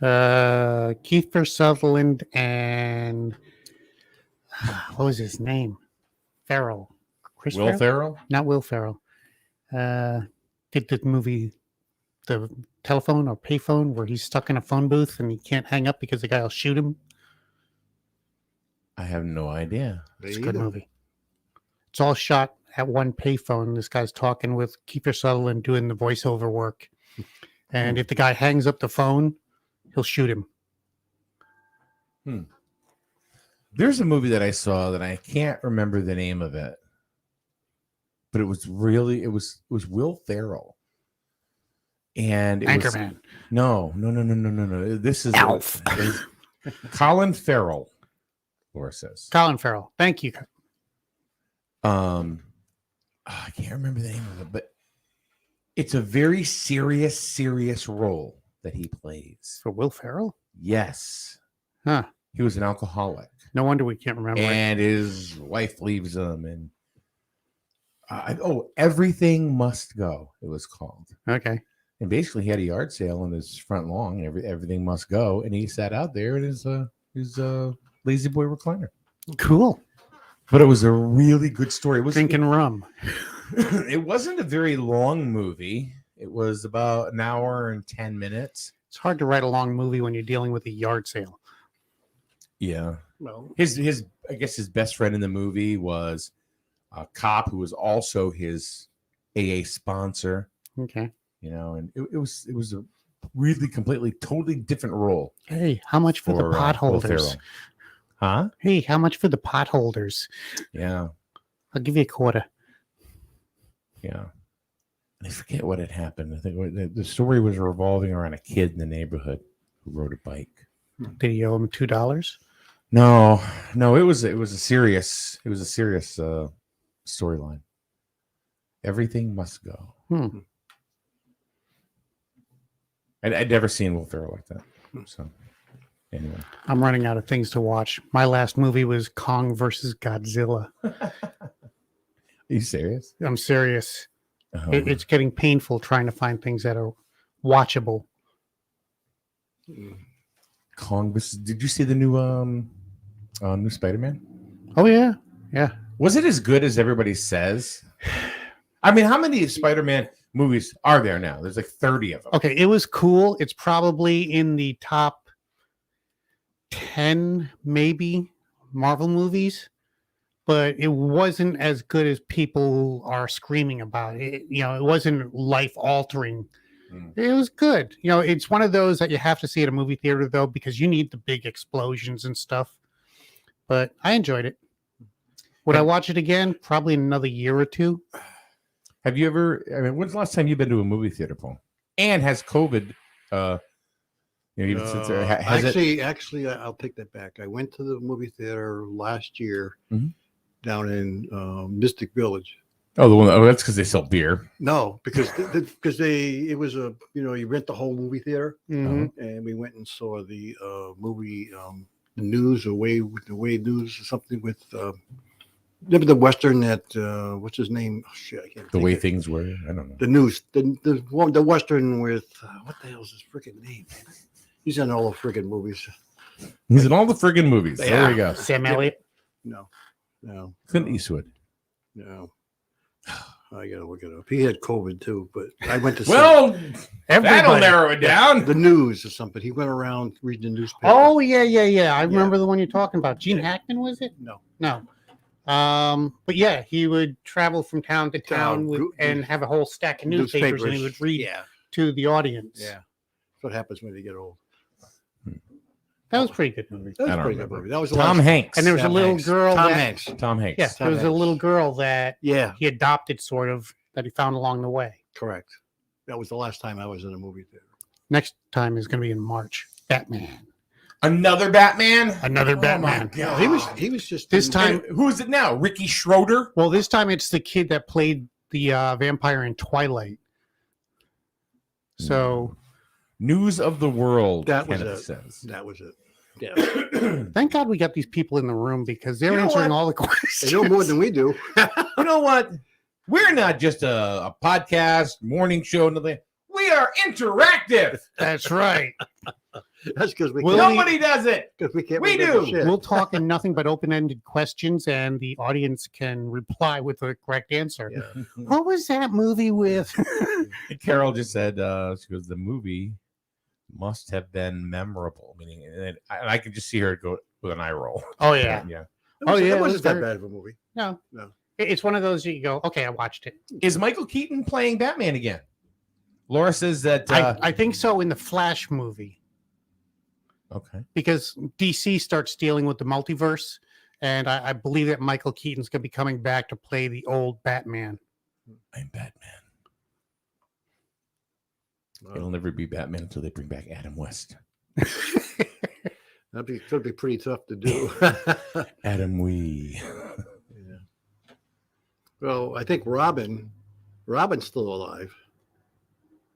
[SPEAKER 4] Kiefer Sutherland and what was his name? Farrell. Chris
[SPEAKER 3] Will
[SPEAKER 4] Farrell?
[SPEAKER 3] Ferrell?
[SPEAKER 4] Not Will Ferrell. Did the movie The Telephone or Payphone where he's stuck in a phone booth and he can't hang up because the guy will shoot him?
[SPEAKER 3] I have no idea.
[SPEAKER 4] It's a good movie. It's all shot at one payphone. This guy's talking with Kiefer Sutherland doing the voiceover work. And if the guy hangs up the phone, he'll shoot him.
[SPEAKER 3] There's a movie that I saw that I can't remember the name of it, but it was Will Ferrell, and it was,
[SPEAKER 4] Anchorman.
[SPEAKER 3] no. This is
[SPEAKER 4] Alf.
[SPEAKER 3] Colin Farrell. Laura says.
[SPEAKER 4] Colin Farrell. Thank you.
[SPEAKER 3] I can't remember the name of it, but it's a very serious role that he plays.
[SPEAKER 4] For Will Ferrell?
[SPEAKER 3] Yes.
[SPEAKER 4] Huh.
[SPEAKER 3] He was an alcoholic.
[SPEAKER 4] No wonder we can't remember it.
[SPEAKER 3] And his wife leaves him, and Everything Must Go, it was called.
[SPEAKER 4] Okay.
[SPEAKER 3] And basically he had a yard sale in his front lawn, and everything must go, and he sat out there in his lazy boy recliner.
[SPEAKER 4] Cool.
[SPEAKER 3] But it was a really good story. It was
[SPEAKER 4] Drinking rum.
[SPEAKER 3] It wasn't a very long movie. It was about an hour and 10 minutes.
[SPEAKER 4] It's hard to write a long movie when you're dealing with a yard sale.
[SPEAKER 3] Yeah.
[SPEAKER 5] Well,
[SPEAKER 3] His I guess his best friend in the movie was a cop who was also his AA sponsor,
[SPEAKER 4] Okay.
[SPEAKER 3] and it was a really totally different role.
[SPEAKER 4] Hey, how much for the
[SPEAKER 3] Will
[SPEAKER 4] potholders?
[SPEAKER 3] Ferrell. Huh?
[SPEAKER 4] Hey, how much for the potholders?
[SPEAKER 3] Yeah.
[SPEAKER 4] I'll give you a quarter.
[SPEAKER 3] Yeah. I forget what had happened. I think the story was revolving around a kid in the neighborhood who rode a bike.
[SPEAKER 4] Did you owe him $2?
[SPEAKER 3] No, it was a serious storyline. Everything Must Go. I'd never seen Will Ferrell like that. So anyway,
[SPEAKER 4] I'm running out of things to watch. My last movie was Kong versus Godzilla.
[SPEAKER 3] Are you serious?
[SPEAKER 4] I'm serious.
[SPEAKER 3] Oh.
[SPEAKER 4] It's getting painful trying to find things that are watchable.
[SPEAKER 3] Kong versus. Did you see the new Spider-Man?
[SPEAKER 4] Oh yeah, yeah.
[SPEAKER 3] Was it as good as everybody says? I mean, how many Spider-Man movies are there now? There's like 30 of them.
[SPEAKER 4] Okay, it was cool. It's probably in the top 10, maybe, Marvel movies, but it wasn't as good as people are screaming about it. It wasn't life-altering. It was good. It's one of those that you have to see at a movie theater, though, because you need the big explosions and stuff. But I enjoyed it. Would I watch it again? Probably in another year or two.
[SPEAKER 3] Have you ever? I mean, when's the last time you've been to a movie theater, Paul? And has COVID? Even since there, has it?
[SPEAKER 5] Actually, I'll take that back. I went to the movie theater last year down in Mystic Village.
[SPEAKER 3] Oh, the one. Oh, that's because they sell beer.
[SPEAKER 5] No, because it was you rent the whole movie theater, and we went and saw the movie, the News, the way News, or something with Remember the Western that, what's his name? Oh, shit, I can't
[SPEAKER 3] The
[SPEAKER 5] think
[SPEAKER 3] way
[SPEAKER 5] of it.
[SPEAKER 3] things were. I don't know.
[SPEAKER 5] The news, the Western with, what the hell's his freaking name? He's in all the freaking movies.
[SPEAKER 3] He's in all the friggin' movies. There
[SPEAKER 5] Yeah.
[SPEAKER 3] we go.
[SPEAKER 4] Sam Elliott.
[SPEAKER 5] No.
[SPEAKER 3] Clint Eastwood.
[SPEAKER 5] No. I gotta look it up. He had COVID too, but I went to see
[SPEAKER 3] Well, that'll
[SPEAKER 4] Everybody.
[SPEAKER 3] narrow it down.
[SPEAKER 5] the news or something. He went around reading the newspaper.
[SPEAKER 4] Oh yeah. I remember the one you're talking about. Gene Hackman, was it?
[SPEAKER 5] No.
[SPEAKER 4] But yeah, he would travel from town to town
[SPEAKER 5] Town,
[SPEAKER 4] and have a whole stack of newspapers, and he would read
[SPEAKER 5] Yeah.
[SPEAKER 4] to the audience.
[SPEAKER 5] Yeah. That's what happens when you get old.
[SPEAKER 4] That was a pretty good movie.
[SPEAKER 5] That was
[SPEAKER 3] I
[SPEAKER 5] a
[SPEAKER 3] don't
[SPEAKER 5] pretty good
[SPEAKER 3] remember.
[SPEAKER 5] movie. That was the
[SPEAKER 3] Tom
[SPEAKER 5] last-
[SPEAKER 3] Hanks.
[SPEAKER 4] And there was a
[SPEAKER 5] Tom
[SPEAKER 4] little
[SPEAKER 5] Hanks.
[SPEAKER 4] girl
[SPEAKER 5] Tom
[SPEAKER 4] that,
[SPEAKER 5] Hanks.
[SPEAKER 3] Tom Hanks.
[SPEAKER 4] yeah, there was a little girl that
[SPEAKER 5] Yeah,
[SPEAKER 4] he adopted, sort of, that he found along the way.
[SPEAKER 5] correct. That was the last time I was in a movie theater.
[SPEAKER 4] Next time is going to be in March. Batman.
[SPEAKER 3] Another Batman.
[SPEAKER 4] Another
[SPEAKER 3] Oh
[SPEAKER 4] Batman.
[SPEAKER 3] my God.
[SPEAKER 5] He was just
[SPEAKER 4] This
[SPEAKER 5] in-
[SPEAKER 4] time-
[SPEAKER 3] And who is it now? Ricky Schroeder.
[SPEAKER 4] Well, this time it's the kid that played the vampire in Twilight. So
[SPEAKER 3] News of the world.
[SPEAKER 5] That was
[SPEAKER 3] Kenneth
[SPEAKER 5] it.
[SPEAKER 3] says.
[SPEAKER 5] That was it. Yeah,
[SPEAKER 4] thank God we got these people in the room because they're
[SPEAKER 3] You know
[SPEAKER 4] answering
[SPEAKER 3] what?
[SPEAKER 4] all the
[SPEAKER 5] they
[SPEAKER 4] questions.
[SPEAKER 5] know more than we do.
[SPEAKER 3] You know what? We're not just a podcast, morning show, nothing. We are interactive.
[SPEAKER 4] That's right.
[SPEAKER 5] That's because we
[SPEAKER 4] Will
[SPEAKER 5] can't.
[SPEAKER 3] Nobody does it.
[SPEAKER 5] Because we can't.
[SPEAKER 3] We
[SPEAKER 5] remember
[SPEAKER 3] do.
[SPEAKER 5] shit.
[SPEAKER 4] We'll talk in nothing but open-ended questions, and the audience can reply with the correct answer.
[SPEAKER 5] Yeah.
[SPEAKER 4] What was that movie with?
[SPEAKER 3] Carol just said, she goes, the movie must have been memorable. Meaning, and I can just see her go with an eye roll.
[SPEAKER 4] Oh yeah.
[SPEAKER 3] Yeah.
[SPEAKER 5] That wasn't-
[SPEAKER 4] yeah,
[SPEAKER 5] that
[SPEAKER 4] it was
[SPEAKER 5] wasn't that
[SPEAKER 4] very-
[SPEAKER 5] bad of a movie.
[SPEAKER 4] No.
[SPEAKER 5] No.
[SPEAKER 4] It's one of those you go, okay, I watched it.
[SPEAKER 3] Is Michael Keaton playing Batman again? Laura says that.
[SPEAKER 4] I think so in the Flash movie
[SPEAKER 3] Okay.
[SPEAKER 4] because DC starts dealing with the multiverse, and I believe that Michael Keaton's going to be coming back to play the old Batman.
[SPEAKER 3] I'm Batman.
[SPEAKER 5] Wow.
[SPEAKER 3] It'll never be Batman until they bring back Adam West.
[SPEAKER 5] Could be pretty tough to do.
[SPEAKER 3] Adam Wee.
[SPEAKER 5] Yeah. Well, I think Robin's still alive.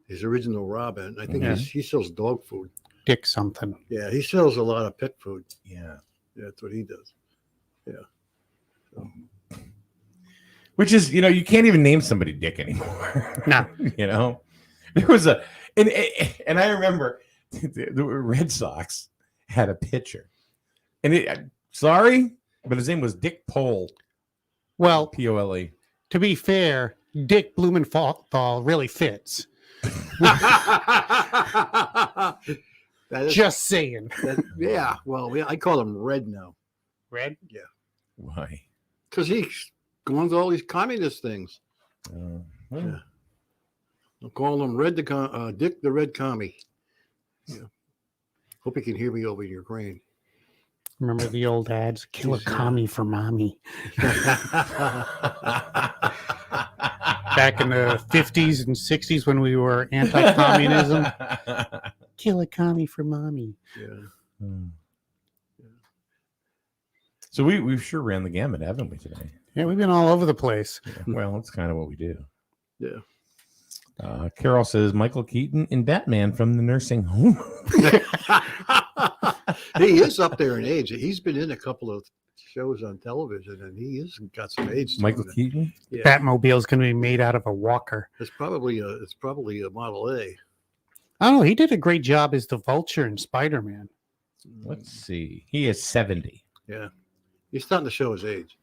[SPEAKER 5] His original Robin. I think
[SPEAKER 4] Yeah.
[SPEAKER 5] he sells dog food.
[SPEAKER 4] Dick something.
[SPEAKER 5] Yeah, he sells a lot of pet food.
[SPEAKER 3] Yeah.
[SPEAKER 5] Yeah, that's what he does.
[SPEAKER 3] Which is, you can't even name somebody Dick anymore.
[SPEAKER 4] No.
[SPEAKER 3] There was and I remember the Red Sox had a pitcher, and sorry, but his name was Dick Pole,
[SPEAKER 4] Well,
[SPEAKER 3] Pole.
[SPEAKER 4] to be fair, Dick Blumenthal really fits.
[SPEAKER 5] That is,
[SPEAKER 4] Just saying.
[SPEAKER 5] yeah. Well, I call him Red now
[SPEAKER 4] Red?
[SPEAKER 3] Why?
[SPEAKER 5] because he's going to all these communist things.
[SPEAKER 3] Well,
[SPEAKER 5] Yeah. I'm calling him Dick the Red Commie. Yeah. Hope you can hear me over your crane.
[SPEAKER 4] Remember the old ads? Kill a
[SPEAKER 5] Yeah.
[SPEAKER 4] commie for mommy. Back in the 50s and 60s when we were anti-communism. Kill a commie for mommy.
[SPEAKER 5] Yeah.
[SPEAKER 3] So we've sure ran the gamut, haven't we, today?
[SPEAKER 4] Yeah, we've been all over the place.
[SPEAKER 3] Yeah, well, that's kind of what we do.
[SPEAKER 5] Yeah.
[SPEAKER 3] Carol says Michael Keaton in Batman from the nursing home.
[SPEAKER 5] He is up there in age. He's been in a couple of shows on television, and he has got some age. to
[SPEAKER 3] Michael
[SPEAKER 5] him.
[SPEAKER 3] Keaton?
[SPEAKER 5] Yeah.
[SPEAKER 4] Batmobile is going to be made out of a walker.
[SPEAKER 5] It's probably a Model A.
[SPEAKER 4] I don't know. He did a great job as the Vulture in Spider-Man.
[SPEAKER 3] Let's see. He is 70.
[SPEAKER 5] Yeah. He's starting to show his age.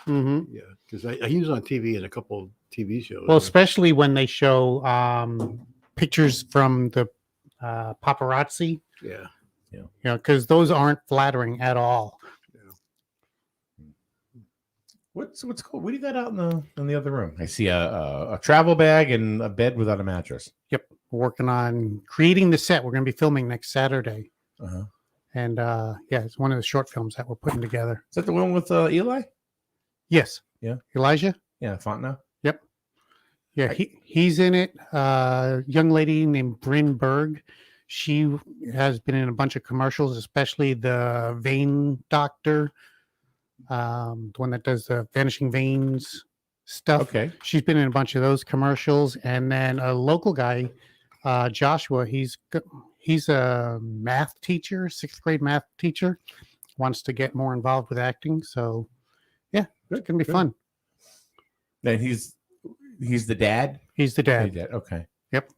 [SPEAKER 4] Mm-hmm.
[SPEAKER 5] Yeah, because he was on TV in a couple of TV shows.
[SPEAKER 4] Well, especially when they show pictures from the paparazzi,
[SPEAKER 5] yeah.
[SPEAKER 4] because those aren't flattering at all.
[SPEAKER 3] What's cool? What do you got out in the other room? I see a travel bag and a bed without a mattress.
[SPEAKER 4] Yep. We're working on creating the set. We're going to be filming next Saturday.
[SPEAKER 3] Uh-huh.
[SPEAKER 4] And yeah, it's one of the short films that we're putting together.
[SPEAKER 3] Is that the one with Eli?
[SPEAKER 4] Yes.
[SPEAKER 3] Yeah.
[SPEAKER 4] Elijah?
[SPEAKER 3] Yeah, Fontenot.
[SPEAKER 4] Yeah, he's in it. Young lady named Bryn Berg. She has been in a bunch of commercials, especially the Vein Doctor, the one that does the Vanishing Veins stuff.
[SPEAKER 3] Okay.
[SPEAKER 4] She's been in a bunch of those commercials. And then a local guy, Joshua, he's a math teacher, 6th grade math teacher, wants to get more involved with acting. So, yeah, It's going to be fun.
[SPEAKER 3] And he's the dad?
[SPEAKER 4] He's the dad.
[SPEAKER 3] Okay.
[SPEAKER 4] Yep.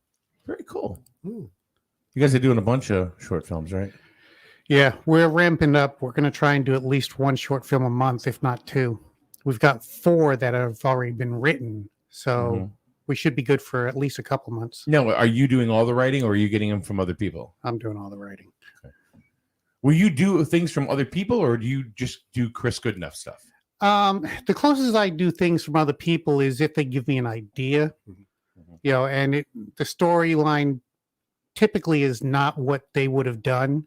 [SPEAKER 3] Very cool. You guys are doing a bunch of short films, right?
[SPEAKER 4] Yeah, we're ramping up. We're going to try and do at least one short film a month, if not two. We've got 4 that have already been written, so we should be good for at least a couple months.
[SPEAKER 3] No, are you doing all the writing, or are you getting them from other people?
[SPEAKER 4] I'm doing all the writing.
[SPEAKER 3] Okay. Will you do things from other people, or do you just do Chris Goodenough stuff?
[SPEAKER 4] The closest I do things from other people is if they give me an idea, and the storyline typically is not what they would have done.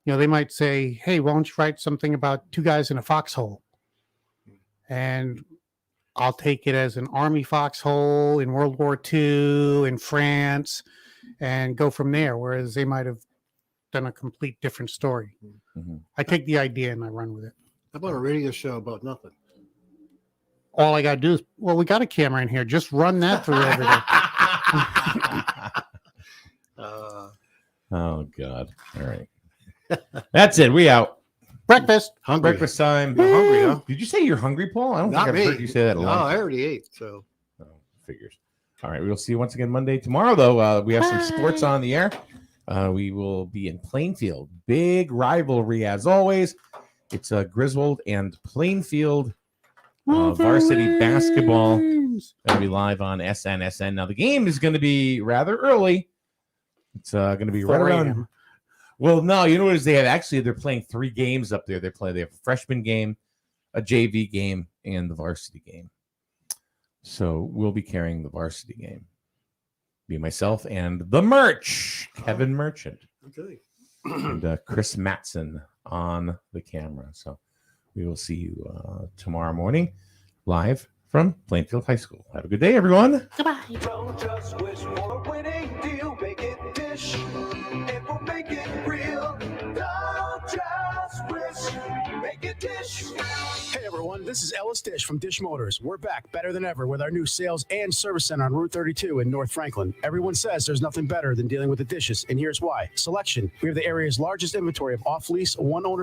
[SPEAKER 4] They might say, hey, why don't you write something about 2 guys in a foxhole? And I'll take it as an army foxhole in World War II in France and go from there, whereas they might have done a complete different story. I take the idea and I run with it.
[SPEAKER 5] How about a radio show about nothing?
[SPEAKER 4] All I got to do is, we got a camera in here. Just run that through everything.
[SPEAKER 3] Oh, God. All right. That's it. We out.
[SPEAKER 4] Breakfast.
[SPEAKER 5] Hungry.
[SPEAKER 3] Breakfast time.
[SPEAKER 5] You're hungry, huh?
[SPEAKER 3] Did you say you're hungry, Paul? I don't
[SPEAKER 5] Not
[SPEAKER 3] think
[SPEAKER 5] me.
[SPEAKER 3] I've heard you say that a
[SPEAKER 5] No,
[SPEAKER 3] lot.
[SPEAKER 5] I already ate, so.
[SPEAKER 3] Oh, figures. All right. We'll see you once again Monday. Tomorrow, though, we have some sports on the air. We will be in Plainfield. Big rivalry, as always. It's Griswold and Plainfield varsity basketball. Going to be live on SNSN. Now, the game is going to be rather early. It's going to be right around. Well, no, you know what it is? They're playing 3 games up there. They have a freshman game, a JV game, and the varsity game. So we'll be carrying the varsity game. Be myself and the merch, Kevin Merchant.
[SPEAKER 5] Okay.
[SPEAKER 3] And Chris Matson on the camera. So we will see you tomorrow morning live from Plainfield High School. Have a good day, everyone.
[SPEAKER 4] Goodbye.
[SPEAKER 6] Don't just wish for a winning deal, make it dish. It will make it real. Don't just wish, make it dish.
[SPEAKER 7] Hey everyone, this is Ellis Dish from Dish Motors. We're back better than ever with our new sales and service center on Route 32 in North Franklin. Everyone says there's nothing better than dealing with the dishes, and here's why. Selection. We have the area's largest inventory of off-lease, one-owner